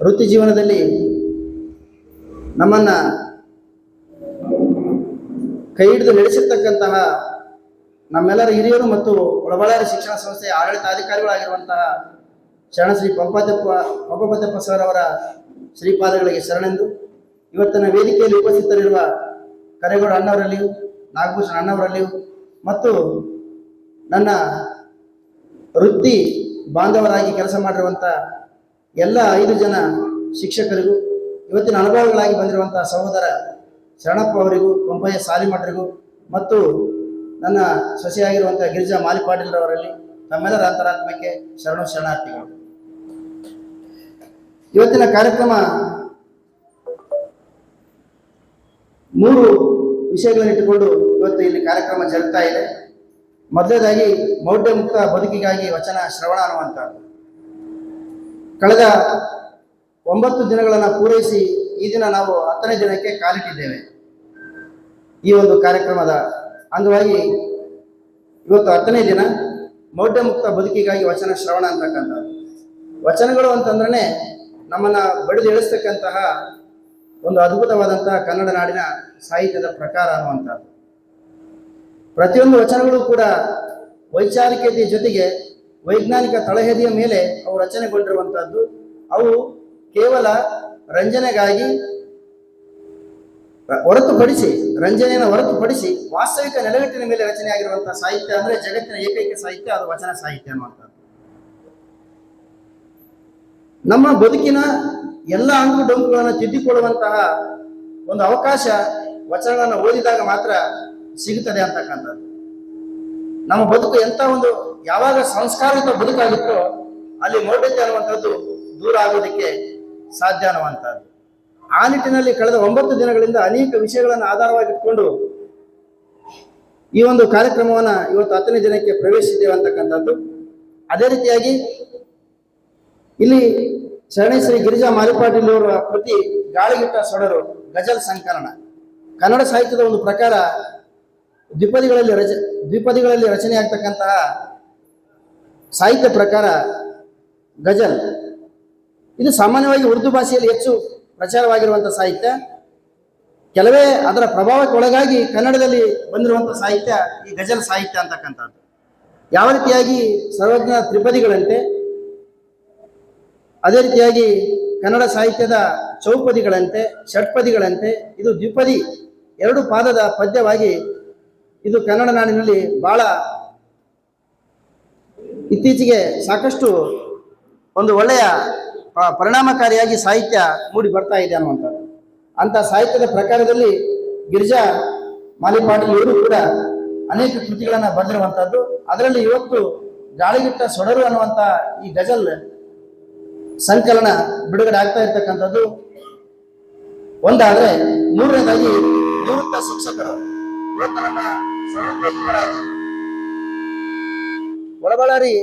ವೃತ್ತಿ ಜೀವನದಲ್ಲಿ ನಮ್ಮನ್ನ ಕೈ ಹಿಡಿದು ನಡೆಸಿರ್ತಕ್ಕಂತಹ ನಮ್ಮೆಲ್ಲರ ಹಿರಿಯರು ಮತ್ತು ಒಳಬಳ್ಳಾರಿ ಶಿಕ್ಷಣ ಸಂಸ್ಥೆಯ ಆಡಳಿತಾಧಿಕಾರಿಗಳಾಗಿರುವಂತಹ ಶರಣ ಶ್ರೀ ಪಂಪಪದ್ದಪ್ಪ ಸರ್ ಅವರ ಶ್ರೀಪಾದಗಳಿಗೆ ಶರಣೆಂದು ಇವತ್ತಿನ ವೇದಿಕೆಯಲ್ಲಿ ಉಪಸ್ಥಿತರಿರುವ ಕರೇಗೌಡ ಅಣ್ಣವರಲ್ಲಿಯೂ ನಾಗಭೂಷಣ ಅಣ್ಣವರಲ್ಲಿಯೂ ಮತ್ತು ನನ್ನ ವೃತ್ತಿ ಬಾಂಧವರಾಗಿ ಕೆಲಸ ಮಾಡಿರುವಂಥ ಎಲ್ಲ 5 ಜನ ಶಿಕ್ಷಕರಿಗೂ ಇವತ್ತಿನ ಅನುಭವಗಳಾಗಿ ಬಂದಿರುವಂತಹ ಸಹೋದರ ಶರಣಪ್ಪ ಅವರಿಗೂ ಪಂಪಯ್ಯ ಸಾಲಿಮಠರಿಗೂ ಮತ್ತು ನನ್ನ ಸೊಸೆಯಾಗಿರುವಂತಹ ಗಿರಿಜಾ ಮಾಲಿಪಾಟೀಲ್ರವರಲ್ಲಿ ತಮ್ಮೆಲ್ಲರ ಅಂತರಾತ್ಮಕ್ಕೆ ಶರಣಾರ್ಥಿಗಳು. ಇವತ್ತಿನ ಕಾರ್ಯಕ್ರಮ 3 ವಿಷಯಗಳನ್ನಿಟ್ಟುಕೊಂಡು ಇವತ್ತು ಇಲ್ಲಿ ಕಾರ್ಯಕ್ರಮ ಜರುಗ್ತಾ ಇದೆ. ಮೊದಲನೇದಾಗಿ ಮೌಢ್ಯ ಮುಕ್ತ ಬದುಕಿಗಾಗಿ ವಚನ ಶ್ರವಣ ಅನ್ನುವಂಥದ್ದು. ಕಳೆದ 9 ದಿನಗಳನ್ನು ಪೂರೈಸಿ ಈ ದಿನ ನಾವು 10ನೇ ದಿನಕ್ಕೆ ಕಾಲಿಟ್ಟಿದ್ದೇವೆ. ಈ ಒಂದು ಕಾರ್ಯಕ್ರಮದ ಅಂಗವಾಗಿ ಇವತ್ತು 10ನೇ ದಿನ ಮೌಢ್ಯ ಮುಕ್ತ ಬದುಕಿಗಾಗಿ ವಚನ ಶ್ರವಣ ಅಂತಕ್ಕಂಥದ್ದು. ವಚನಗಳು ಅಂತಂದ್ರೆ ನಮ್ಮನ್ನ ಬಡಿದು ಎಳಿಸ್ತಕ್ಕಂತಹ ಒಂದು ಅದ್ಭುತವಾದಂತಹ ಕನ್ನಡ ನಾಡಿನ ಸಾಹಿತ್ಯದ ಪ್ರಕಾರ ಅನ್ನುವಂಥದ್ದು. ಪ್ರತಿಯೊಂದು ವಚನಗಳು ಕೂಡ ವೈಚಾರಿಕತೆಯ ಜೊತೆಗೆ ವೈಜ್ಞಾನಿಕ ತಳಹದಿಯ ಮೇಲೆ ಅವು ರಚನೆಗೊಂಡಿರುವಂತಹದ್ದು. ಅವು ಕೇವಲ ರಂಜನೆಗಾಗಿ ರಂಜನೆಯನ್ನು ಹೊರತುಪಡಿಸಿ ವಾಸ್ತವಿಕ ನೆಲೆಗಟ್ಟಿನ ಮೇಲೆ ರಚನೆ ಆಗಿರುವಂತಹ ಸಾಹಿತ್ಯ ಅಂದ್ರೆ ಜಗತ್ತಿನ ಏಕೈಕ ಸಾಹಿತ್ಯ ಅದು ವಚನ ಸಾಹಿತ್ಯ ಅನ್ನುವಂಥದ್ದು. ನಮ್ಮ ಬದುಕಿನ ಎಲ್ಲ ಅಂಕು ಡೊಂಕುಗಳನ್ನು ತಿದ್ದಿಕೊಳ್ಳುವಂತಹ ಒಂದು ಅವಕಾಶ ವಚನಗಳನ್ನು ಓದಿದಾಗ ಮಾತ್ರ ಸಿಗುತ್ತದೆ ಅಂತಕ್ಕಂಥದ್ದು. ನಮ್ಮ ಬದುಕು ಎಂತ ಒಂದು ಯಾವಾಗ ಸಂಸ್ಕಾರಯುತ ಬದುಕಾಗುತ್ತೋ ಅಲ್ಲಿ ಮೌಢ್ಯತೆ ಅನ್ನುವಂಥದ್ದು ದೂರ ಆಗೋದಕ್ಕೆ ಸಾಧ್ಯ ಅನ್ನುವಂಥದ್ದು. ಆ ನಿಟ್ಟಿನಲ್ಲಿ ಕಳೆದ 9 ದಿನಗಳಿಂದ ಅನೇಕ ವಿಷಯಗಳನ್ನು ಆಧಾರವಾಗಿಟ್ಕೊಂಡು ಈ ಒಂದು ಕಾರ್ಯಕ್ರಮವನ್ನ ಇವತ್ತು 10ನೇ ದಿನಕ್ಕೆ ಪ್ರವೇಶಿಸಿದ್ದೇವೆ ಅಂತಕ್ಕಂಥದ್ದು. ಅದೇ ರೀತಿಯಾಗಿ ಇಲ್ಲಿ ಶರಣೆ ಶ್ರೀ ಗಿರಿಜಾ ಮಾಲಿಪಾಟೀಲ್ ಅವರ ಕೃತಿ ಗಾಳಿಗಿಟ್ಟ ಸೊಡರು ಗಜಲ್ ಸಂಕಲನ ಕನ್ನಡ ಸಾಹಿತ್ಯದ ಒಂದು ಪ್ರಕಾರ ದ್ವಿಪದಿಗಳಲ್ಲಿ ರಚನೆಯಾಗ್ತಕ್ಕಂತಹ ಸಾಹಿತ್ಯ ಪ್ರಕಾರ ಗಜಲ್. ಇದು ಸಾಮಾನ್ಯವಾಗಿ ಉರ್ದು ಭಾಷೆಯಲ್ಲಿ ಹೆಚ್ಚು ಪ್ರಚಾರವಾಗಿರುವಂತಹ ಸಾಹಿತ್ಯ. ಕೆಲವೇ ಅದರ ಪ್ರಭಾವಕ್ಕೆ ಒಳಗಾಗಿ ಕನ್ನಡದಲ್ಲಿ ಬಂದಿರುವಂತಹ ಸಾಹಿತ್ಯ ಈ ಗಜಲ್ ಸಾಹಿತ್ಯ ಅಂತಕ್ಕಂಥದ್ದು. ಯಾವ ರೀತಿಯಾಗಿ ಸರ್ವಜ್ಞ ತ್ರಿಪದಿಗಳಂತೆ ಅದೇ ರೀತಿಯಾಗಿ ಕನ್ನಡ ಸಾಹಿತ್ಯದ ಚೌಪದಿಗಳಂತೆ ಷಟ್ಪದಿಗಳಂತೆ ಇದು ದ್ವಿಪದಿ 2 ಪಾದದ ಪದ್ಯವಾಗಿ ಇದು ಕನ್ನಡ ನಾಡಿನಲ್ಲಿ ಬಹಳ ಇತ್ತೀಚೆಗೆ ಸಾಕಷ್ಟು ಒಂದು ಒಳ್ಳೆಯ ಪರಿಣಾಮಕಾರಿಯಾಗಿ ಸಾಹಿತ್ಯ ಮೂಡಿ ಬರ್ತಾ ಇದೆ ಅನ್ನುವಂಥದ್ದು. ಅಂತ ಸಾಹಿತ್ಯದ ಪ್ರಕಾರದಲ್ಲಿ ಗಿರಿಜಾ ಮಾಲಿಪಾಟೀಲ್ ಇವರು ಕೂಡ ಅನೇಕ ಕೃತಿಗಳನ್ನು ಬರೆದಿರುವಂಥದ್ದು. ಅದರಲ್ಲಿ ಇವತ್ತು ಗಾಳಿಗಿಟ್ಟ ಸೊಡರು ಅನ್ನುವಂಥ ಈ ಗಜಲ್ ಸಂಕಲನ ಬಿಡುಗಡೆ ಆಗ್ತಾ ಇರ್ತಕ್ಕಂಥದ್ದು ಒಂದಾದ್ರೆ, ಮೂರನೇದಾಗಿ ನಿವೃತ್ತ ಶಿಕ್ಷಕರು ಒಳಬಳ್ಳಾರಿ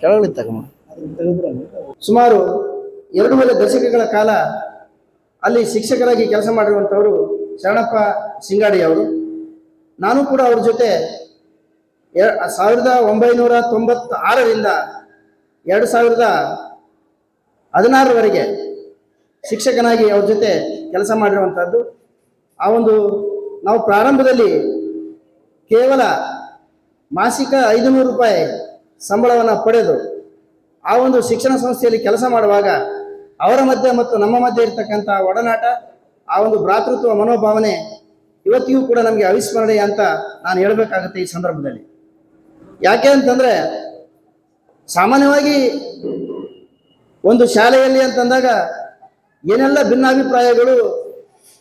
ಕೆಳಗಿತ್ತಮ್ಮ ಸುಮಾರು 2 ದಶಕಗಳ ಕಾಲ ಅಲ್ಲಿ ಶಿಕ್ಷಕರಾಗಿ ಕೆಲಸ ಮಾಡಿರುವಂಥವರು ಶರಣಪ್ಪ ಸಿಂಗಾಡಿ ಅವರು. ನಾನು ಕೂಡ ಅವ್ರ ಜೊತೆ 1996ರಿಂದ 2016ರವರೆಗೆ ಶಿಕ್ಷಕನಾಗಿ ಅವ್ರ ಜೊತೆ ಕೆಲಸ ಮಾಡಿರುವಂಥದ್ದು. ಆ ಒಂದು ನಾವು ಪ್ರಾರಂಭದಲ್ಲಿ ಕೇವಲ ಮಾಸಿಕ 500 ರೂಪಾಯಿ ಸಂಬಳವನ್ನು ಪಡೆದು ಆ ಒಂದು ಶಿಕ್ಷಣ ಸಂಸ್ಥೆಯಲ್ಲಿ ಕೆಲಸ ಮಾಡುವಾಗ ಅವರ ಮಧ್ಯೆ ಮತ್ತು ನಮ್ಮ ಮಧ್ಯೆ ಇರ್ತಕ್ಕಂಥ ಒಡನಾಟ, ಆ ಒಂದು ಭ್ರಾತೃತ್ವ ಮನೋಭಾವನೆ ಇವತ್ತಿಗೂ ಕೂಡ ನಮಗೆ ಅವಿಸ್ಮರಣೀಯ ಅಂತ ನಾನು ಹೇಳಬೇಕಾಗುತ್ತೆ ಈ ಸಂದರ್ಭದಲ್ಲಿ. ಯಾಕೆ ಅಂತಂದ್ರೆ ಸಾಮಾನ್ಯವಾಗಿ ಒಂದು ಶಾಲೆಯಲ್ಲಿ ಅಂತಂದಾಗ ಏನೆಲ್ಲ ಭಿನ್ನಾಭಿಪ್ರಾಯಗಳು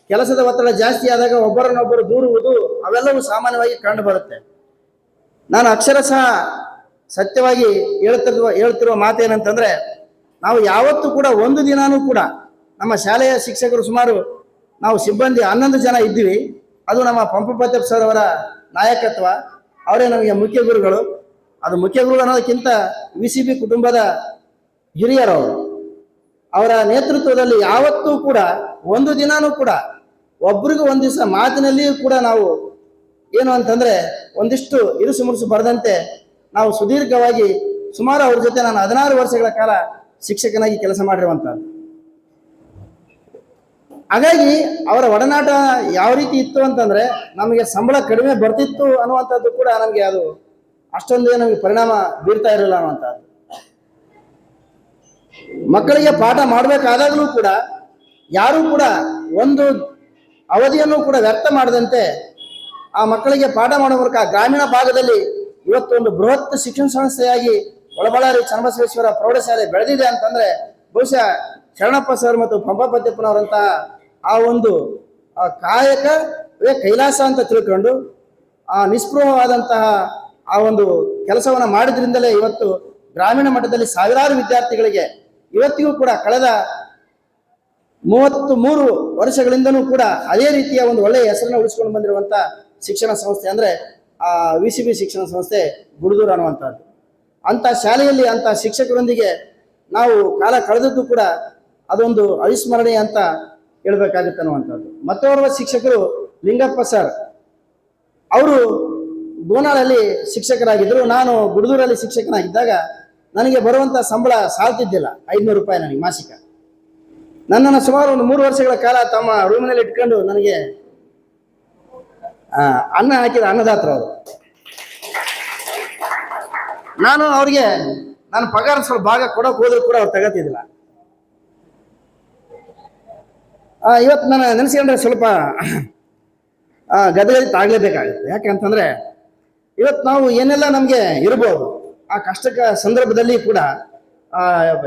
ಕೆಲಸದ ಒತ್ತಡ ಜಾಸ್ತಿ ಆದಾಗ ಒಬ್ಬರನ್ನೊಬ್ಬರು ದೂರುವುದು ಅವೆಲ್ಲವೂ ಸಾಮಾನ್ಯವಾಗಿ ಕಂಡು ಬರುತ್ತೆ. ನಾನು ಅಕ್ಷರಶಃ ಸತ್ಯವಾಗಿ ಹೇಳ್ತಿರುವ ಮಾತೇನಂತಂದ್ರೆ, ನಾವು ಯಾವತ್ತೂ ಕೂಡ ಒಂದು ದಿನಾನೂ ಕೂಡ ನಮ್ಮ ಶಾಲೆಯ ಶಿಕ್ಷಕರು ಸುಮಾರು ನಾವು ಸಿಬ್ಬಂದಿ 11 ಜನ ಇದ್ದೀವಿ. ಅದು ನಮ್ಮ ಪಂಪಪತ್ಯಪ್ಪ ಸರ್ ಅವರ ನಾಯಕತ್ವ, ಅವರೇ ನಮಗೆ ಮುಖ್ಯ ಗುರುಗಳು. ಅದು ಮುಖ್ಯ ಗುರು ಅನ್ನೋದಕ್ಕಿಂತ VCB ಕುಟುಂಬದ ಹಿರಿಯರವರು. ಅವರ ನೇತೃತ್ವದಲ್ಲಿ ಯಾವತ್ತೂ ಕೂಡ ಒಂದು ದಿನಾನೂ ಕೂಡ ಒಬ್ರಿಗೂ ಒಂದು ದಿವಸ ಮಾತಿನಲ್ಲಿಯೂ ಕೂಡ ನಾವು ಏನು ಅಂತಂದ್ರೆ ಒಂದಿಷ್ಟು ಇರುಸು ಮುರುಸು ಬರದಂತೆ ನಾವು ಸುದೀರ್ಘವಾಗಿ ಸುಮಾರು ಅವ್ರ ಜೊತೆ ನಾನು 16 ವರ್ಷಗಳ ಕಾಲ ಶಿಕ್ಷಕನಾಗಿ ಕೆಲಸ ಮಾಡಿರುವಂತಹದ್ದು. ಹಾಗಾಗಿ ಅವರ ಒಡನಾಟ ಯಾವ ರೀತಿ ಇತ್ತು ಅಂತಂದ್ರೆ, ನಮಗೆ ಸಂಬಳ ಕಡಿಮೆ ಬರ್ತಿತ್ತು ಅನ್ನುವಂಥದ್ದು ಕೂಡ ನಮಗೆ ಅದು ಅಷ್ಟೊಂದೇ ನಮಗೆ ಪರಿಣಾಮ ಬೀರ್ತಾ ಇರಲಿಲ್ಲ ಅನ್ನುವಂಥದ್ದು. ಮಕ್ಕಳಿಗೆ ಪಾಠ ಮಾಡಬೇಕಾದಾಗಲೂ ಕೂಡ ಯಾರೂ ಕೂಡ ಒಂದು ಅವಧಿಯನ್ನು ಕೂಡ ವ್ಯರ್ಥ ಮಾಡದಂತೆ ಆ ಮಕ್ಕಳಿಗೆ ಪಾಠ ಮಾಡುವ ಮೂಲಕ ಗ್ರಾಮೀಣ ಭಾಗದಲ್ಲಿ ಇವತ್ತೊಂದು ಬೃಹತ್ ಶಿಕ್ಷಣ ಸಂಸ್ಥೆಯಾಗಿ ಒಳಬಳ್ಳಾರಿ ಚನ್ನಬಸವೇಶ್ವರ ಪ್ರೌಢಶಾಲೆ ಬೆಳೆದಿದೆ ಅಂತಂದ್ರೆ ಬಹುಶಃ ಶರಣಪ್ಪ ಸರ್ ಮತ್ತು ಪಂಪಪತ್ಯಪ್ಪನವರಂತಹ ಆ ಒಂದು ಕಾಯಕವೇ ಕೈಲಾಸ ಅಂತ ತಿಳ್ಕೊಂಡು ಆ ನಿಸ್ಪೃಹವಾದಂತಹ ಆ ಒಂದು ಕೆಲಸವನ್ನು ಮಾಡಿದ್ರಿಂದಲೇ ಇವತ್ತು ಗ್ರಾಮೀಣ ಮಟ್ಟದಲ್ಲಿ ಸಾವಿರಾರು ವಿದ್ಯಾರ್ಥಿಗಳಿಗೆ ಇವತ್ತಿಗೂ ಕೂಡ ಕಳೆದ 33 ವರ್ಷಗಳಿಂದನೂ ಕೂಡ ಅದೇ ರೀತಿಯ ಒಂದು ಒಳ್ಳೆಯ ಹೆಸರನ್ನು ಉಳಿಸ್ಕೊಂಡು ಬಂದಿರುವಂತ ಶಿಕ್ಷಣ ಸಂಸ್ಥೆ ಅಂದ್ರೆ ಆ VCB ಶಿಕ್ಷಣ ಸಂಸ್ಥೆ ಗುಡದೂರು ಅನ್ನುವಂಥದ್ದು. ಅಂತ ಶಾಲೆಯಲ್ಲಿ ಅಂತ ಶಿಕ್ಷಕರೊಂದಿಗೆ ನಾವು ಕಾಲ ಕಳೆದದ್ದು ಕೂಡ ಅದೊಂದು ಅವಿಸ್ಮರಣೀಯ ಅಂತ ಹೇಳ್ಬೇಕಾಗುತ್ತೆ ಅನ್ನುವಂಥದ್ದು. ಮತ್ತೋರ್ವ ಶಿಕ್ಷಕರು ಲಿಂಗಪ್ಪ ಸರ್, ಅವರು ಗೋನಾಳಲ್ಲಿ ಶಿಕ್ಷಕರಾಗಿದ್ದರು. ನಾನು ಗುಡದೂರಲ್ಲಿ ಶಿಕ್ಷಕನಾಗಿದ್ದಾಗ ನನಗೆ ಬರುವಂತ ಸಂಬಳ ಸಾಲ್ತಿದ್ದಿಲ್ಲ, 500 ರೂಪಾಯಿ ನನಗೆ ಮಾಸಿಕ. ನನ್ನನ್ನು ಸುಮಾರು ಒಂದು 3 ವರ್ಷಗಳ ಕಾಲ ತಮ್ಮ ರೂಮಿನಲ್ಲಿ ಇಟ್ಕೊಂಡು ನನಗೆ ಅನ್ನ ಹಾಕಿದ ಅನ್ನದಾತರು ಅವರು. ನಾನು ಅವ್ರಿಗೆ ನಾನು ಪಗಾರ ಸ್ವಲ್ಪ ಭಾಗ ಕೊಡೋಕೆ ಹೋದ್ರು ಕೂಡ ಅವ್ರು ತಗೋತಿದ್ದಿಲ್ಲ. ಇವತ್ತು ನಾನು ನೆನೆಸ್ಕೊಂಡ್ರೆ ಸ್ವಲ್ಪ ಗದಗದಿ ತಾಗಲೇಬೇಕಾಗುತ್ತೆ. ಯಾಕೆಂತಂದ್ರೆ ಇವತ್ತು ನಾವು ಏನೆಲ್ಲ ನಮಗೆ ಇರ್ಬೋದು ಆ ಕಷ್ಟಕ ಸಂದರ್ಭದಲ್ಲಿ ಕೂಡ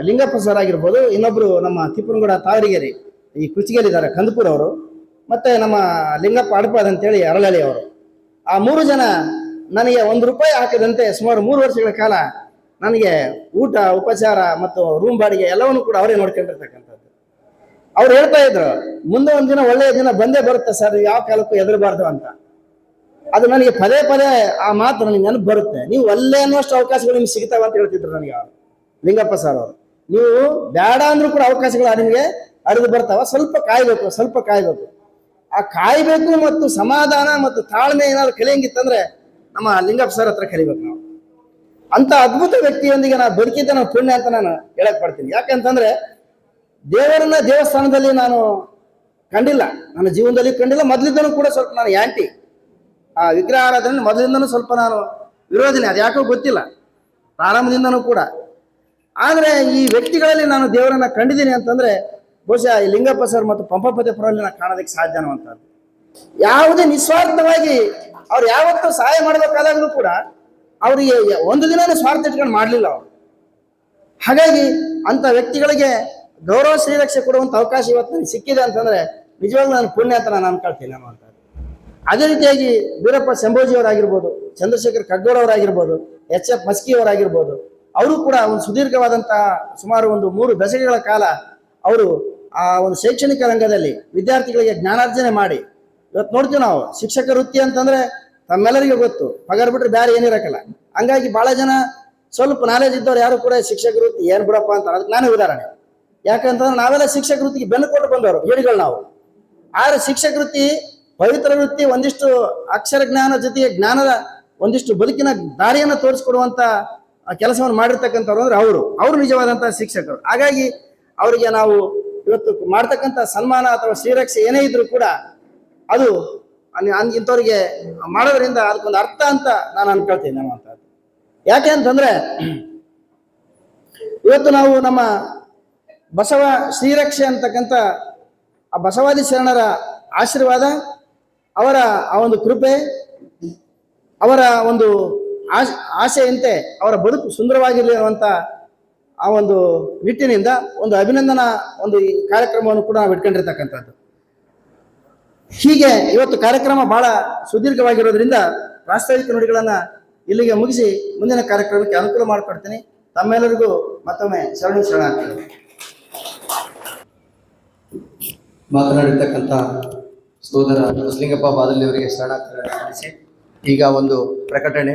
ಲಿಂಗಪ್ಪ ಸರ್ ಆಗಿರ್ಬೋದು, ಇನ್ನೊಬ್ರು ನಮ್ಮ ತಿಪ್ಪನಗೌಡ ತಾವರಿಗೆರೆ ಈ ಕುಚಿಗೆಲಿದ್ದಾರೆ ಕಂದಪುರ ಅವರು, ಮತ್ತೆ ನಮ್ಮ ಲಿಂಗಪ್ಪ ಅಡಪಾದ್ ಅಂತೇಳಿ ಅರಳಳ್ಳಿ ಅವರು, ಆ 3 ಜನ ನನಗೆ 1 ರೂಪಾಯಿ ಹಾಕದಂತೆ ಸುಮಾರು 3 ವರ್ಷಗಳ ಕಾಲ ನನಗೆ ಊಟ ಉಪಚಾರ ಮತ್ತು ರೂಮ್ ಬಾಡಿಗೆ ಎಲ್ಲವನ್ನೂ ಕೂಡ ಅವರೇ ನೋಡ್ಕೊಂಡಿರ್ತಕ್ಕಂಥದ್ದು. ಅವ್ರು ಹೇಳ್ತಾ ಇದ್ರು, ಮುಂದೆ ಒಂದು ದಿನ ಒಳ್ಳೆಯ ದಿನ ಬಂದೇ ಬರುತ್ತೆ ಸರ್, ಯಾವ ಕಾಲಕ್ಕೂ ಹೆದರಬಾರ್ದು ಅಂತ. ಅದು ನನಗೆ ಪದೇ ಪದೇ ಆ ಮಾತು ನನಗೆ ನೆನಪು ಬರುತ್ತೆ. ನೀವು ಒಳ್ಳೆ ಅನ್ನುವಷ್ಟು ಅವಕಾಶಗಳು ನಿಮ್ಗೆ ಸಿಗ್ತಾವ ಅಂತ ಹೇಳ್ತಿದ್ರು ನನಗೆ ಲಿಂಗಪ್ಪ ಸರ್ ಅವರು. ನೀವು ಬೇಡ ಅಂದ್ರೂ ಕೂಡ ಅವಕಾಶಗಳು ನಿಮಗೆ ಹರಿದು ಬರ್ತಾವ, ಸ್ವಲ್ಪ ಕಾಯ್ಬೇಕು. ಆ ಕಾಯ್ಬೇಕು ಮತ್ತು ಸಮಾಧಾನ ಮತ್ತು ತಾಳ್ಮೆ ಏನಾದ್ರು ಕಲಿಯಂಗಿತ್ತಂದ್ರೆ ನಮ್ಮ ಲಿಂಗಪ್ಪ ಸರ್ ಹತ್ರ ಕಲಿಬೇಕು ನಾವು. ಅಂತ ಅದ್ಭುತ ವ್ಯಕ್ತಿಯೊಂದಿಗೆ ನಾವು ಬದುಕಿದ್ದ ನಾವು ಪುಣ್ಯ ಅಂತ ನಾನು ಹೇಳಕ್ ಪಡ್ತೀನಿ. ಯಾಕಂತಂದ್ರೆ ದೇವರನ್ನ ದೇವಸ್ಥಾನದಲ್ಲಿ ನಾನು ಕಂಡಿಲ್ಲ, ನನ್ನ ಜೀವನದಲ್ಲಿ ಕಂಡಿಲ್ಲ. ಮೊದಲಿದ್ದನೂ ಕೂಡ ಸ್ವಲ್ಪ ನಾನು ಯಾಂಟಿ ಆ ವಿಗ್ರಹ ಆರಾಧನೆ ಮೊದಲಿಂದನೂ ಸ್ವಲ್ಪ ನಾನು ವಿರೋಧಿನಿ, ಅದು ಯಾಕೋ ಗೊತ್ತಿಲ್ಲ ಪ್ರಾರಂಭದಿಂದನೂ ಕೂಡ. ಆದ್ರೆ ಈ ವ್ಯಕ್ತಿಗಳಲ್ಲಿ ನಾನು ದೇವರನ್ನ ಕಂಡಿದ್ದೀನಿ ಅಂತಂದ್ರೆ ಬಹುಶಃ ಈ ಲಿಂಗಪ್ಪ ಸರ್ ಮತ್ತು ಪಂಪಪತ್ಯಪುರಲ್ಲಿ ನಾನು ಕಾಣೋದಕ್ಕೆ ಸಾಧ್ಯ ಅನ್ನುವಂಥದ್ದು. ಯಾವುದೇ ನಿಸ್ವಾರ್ಥವಾಗಿ ಅವ್ರು ಯಾವತ್ತೂ ಸಹಾಯ ಮಾಡಬೇಕಾದಾಗಲೂ ಕೂಡ ಅವರಿಗೆ ಒಂದು ದಿನ ಸ್ವಾರ್ಥ ಇಟ್ಕೊಂಡು ಮಾಡಲಿಲ್ಲ ಅವರು. ಹಾಗಾಗಿ ಅಂತ ವ್ಯಕ್ತಿಗಳಿಗೆ ಗೌರವ ಶ್ರೀರಕ್ಷೆ ಕೊಡುವಂತ ಅವಕಾಶ ಇವತ್ತು ನನಗೆ ಸಿಕ್ಕಿದೆ ಅಂತಂದ್ರೆ ನಿಜವಾಗ್ಲೂ ನಾನು ಪುಣ್ಯ ಅಂತ ನಾನು ಅನ್ಕೊಳ್ತೀನಿ ಅನ್ನುವಂಥದ್ದು. ಅದೇ ರೀತಿಯಾಗಿ ವೀರಪ್ಪ ಶಂಭೋಜಿ ಅವರಾಗಿರ್ಬೋದು, ಚಂದ್ರಶೇಖರ್ ಕಗ್ಗೋಡ್ ಅವರಾಗಿರ್ಬೋದು, HF ಮಸ್ಕಿ ಅವರಾಗಿರ್ಬೋದು, ಅವರು ಕೂಡ ಒಂದು ಸುದೀರ್ಘವಾದಂತಹ ಸುಮಾರು ಒಂದು 3 ದಶಕಗಳ ಕಾಲ ಅವರು ಆ ಒಂದು ಶೈಕ್ಷಣಿಕ ರಂಗದಲ್ಲಿ ವಿದ್ಯಾರ್ಥಿಗಳಿಗೆ ಜ್ಞಾನಾರ್ಜನೆ ಮಾಡಿ ಇವತ್ತು ನೋಡ್ತೀವಿ ನಾವು. ಶಿಕ್ಷಕ ವೃತ್ತಿ ಅಂತಂದ್ರೆ ತಮ್ಮೆಲ್ಲರಿಗೂ ಗೊತ್ತು, ಪಗಾರ ಬಿಟ್ರೆ ಬೇರೆ ಏನಿರಕಲ್ಲ. ಹಂಗಾಗಿ ಬಹಳ ಜನ ಸ್ವಲ್ಪ ನಾಲೆಜ್ ಇದ್ದವ್ರು ಯಾರು ಕೂಡ ಶಿಕ್ಷಕ ವೃತ್ತಿ ಏನ್ ಬಿಡಪ್ಪ ಅಂತ ಅದಕ್ಕೆ ನಾನೇ ಉದಾಹರಣೆ. ಯಾಕಂತಂದ್ರೆ ನಾವೆಲ್ಲ ಶಿಕ್ಷಕ ವೃತ್ತಿಗೆ ಬೆನ್ನು ಕೊಟ್ಟು ಬಂದವರು ಹೇಳಿಗಳು ನಾವು. ಆದ್ರೆ ಶಿಕ್ಷಕ ವೃತ್ತಿ ಪವಿತ್ರ ವೃತ್ತಿ, ಒಂದಿಷ್ಟು ಅಕ್ಷರ ಜ್ಞಾನ ಜೊತೆಗೆ ಜ್ಞಾನದ ಒಂದಿಷ್ಟು ಬದುಕಿನ ದಾರಿಯನ್ನು ತೋರಿಸ್ಕೊಡುವಂತ ಕೆಲಸವನ್ನು ಮಾಡಿರ್ತಕ್ಕಂಥವ್ರು ಅಂದ್ರೆ ಅವರು ನಿಜವಾದಂತಹ ಶಿಕ್ಷಕರು. ಹಾಗಾಗಿ ಅವರಿಗೆ ನಾವು ಇವತ್ತು ಮಾಡ್ತಕ್ಕಂಥ ಸನ್ಮಾನ ಅಥವಾ ಶ್ರೀರಕ್ಷೆ ಏನೇ ಇದ್ರು ಕೂಡ ಅದು ಇಂಥವ್ರಿಗೆ ಮಾಡೋದ್ರಿಂದ ಅದಕ್ಕೊಂದು ಅರ್ಥ ಅಂತ ನಾನು ಅನ್ಕೊಳ್ತೀನಿ ಅನ್ನುವಂಥದ್ದು. ಯಾಕೆ ಅಂತಂದ್ರೆ ಇವತ್ತು ನಾವು ನಮ್ಮ ಬಸವ ಶ್ರೀರಕ್ಷೆ ಅಂತಕ್ಕಂಥ ಆ ಬಸವಾದಿ ಶರಣರ ಆಶೀರ್ವಾದ, ಅವರ ಆ ಒಂದು ಕೃಪೆ, ಅವರ ಒಂದು ಆಶೆಯಂತೆ ಅವರ ಬದುಕು ಸುಂದರವಾಗಿರಲಿ ಅನ್ನುವಂಥ ಆ ಒಂದು ನಿಟ್ಟಿನಿಂದ ಒಂದು ಅಭಿನಂದನಾ ಒಂದು ಕಾರ್ಯಕ್ರಮವನ್ನು ಕೂಡ ನಾವು ಇಟ್ಕೊಂಡಿರ್ತಕ್ಕಂಥದ್ದು. ಹೀಗೆ ಇವತ್ತು ಕಾರ್ಯಕ್ರಮ ಬಹಳ ಸುದೀರ್ಘವಾಗಿರೋದ್ರಿಂದ ಪ್ರಾಸ್ತಾವಿಕ ನುಡಿಗಳನ್ನ ಇಲ್ಲಿಗೆ ಮುಗಿಸಿ ಮುಂದಿನ ಕಾರ್ಯಕ್ರಮಕ್ಕೆ ಅನುಕೂಲ ಮಾಡಿಕೊಡ್ತೀನಿ. ತಮ್ಮೆಲ್ಲರಿಗೂ ಮತ್ತೊಮ್ಮೆ ಶರಣಾರ್ಥಿಗಳು. ಮಾತನಾಡಿರ್ತಕ್ಕಂಥ ಸೋದರ ಬಸಲಿಂಗಪ್ಪ ಬಾದಳ್ಳಿ ಅವರಿಗೆ ಶರಣಾರ್ಥಿಗಳನ್ನು ಸಲ್ಲಿಸಿ ಈಗ ಒಂದು ಪ್ರಕಟಣೆ.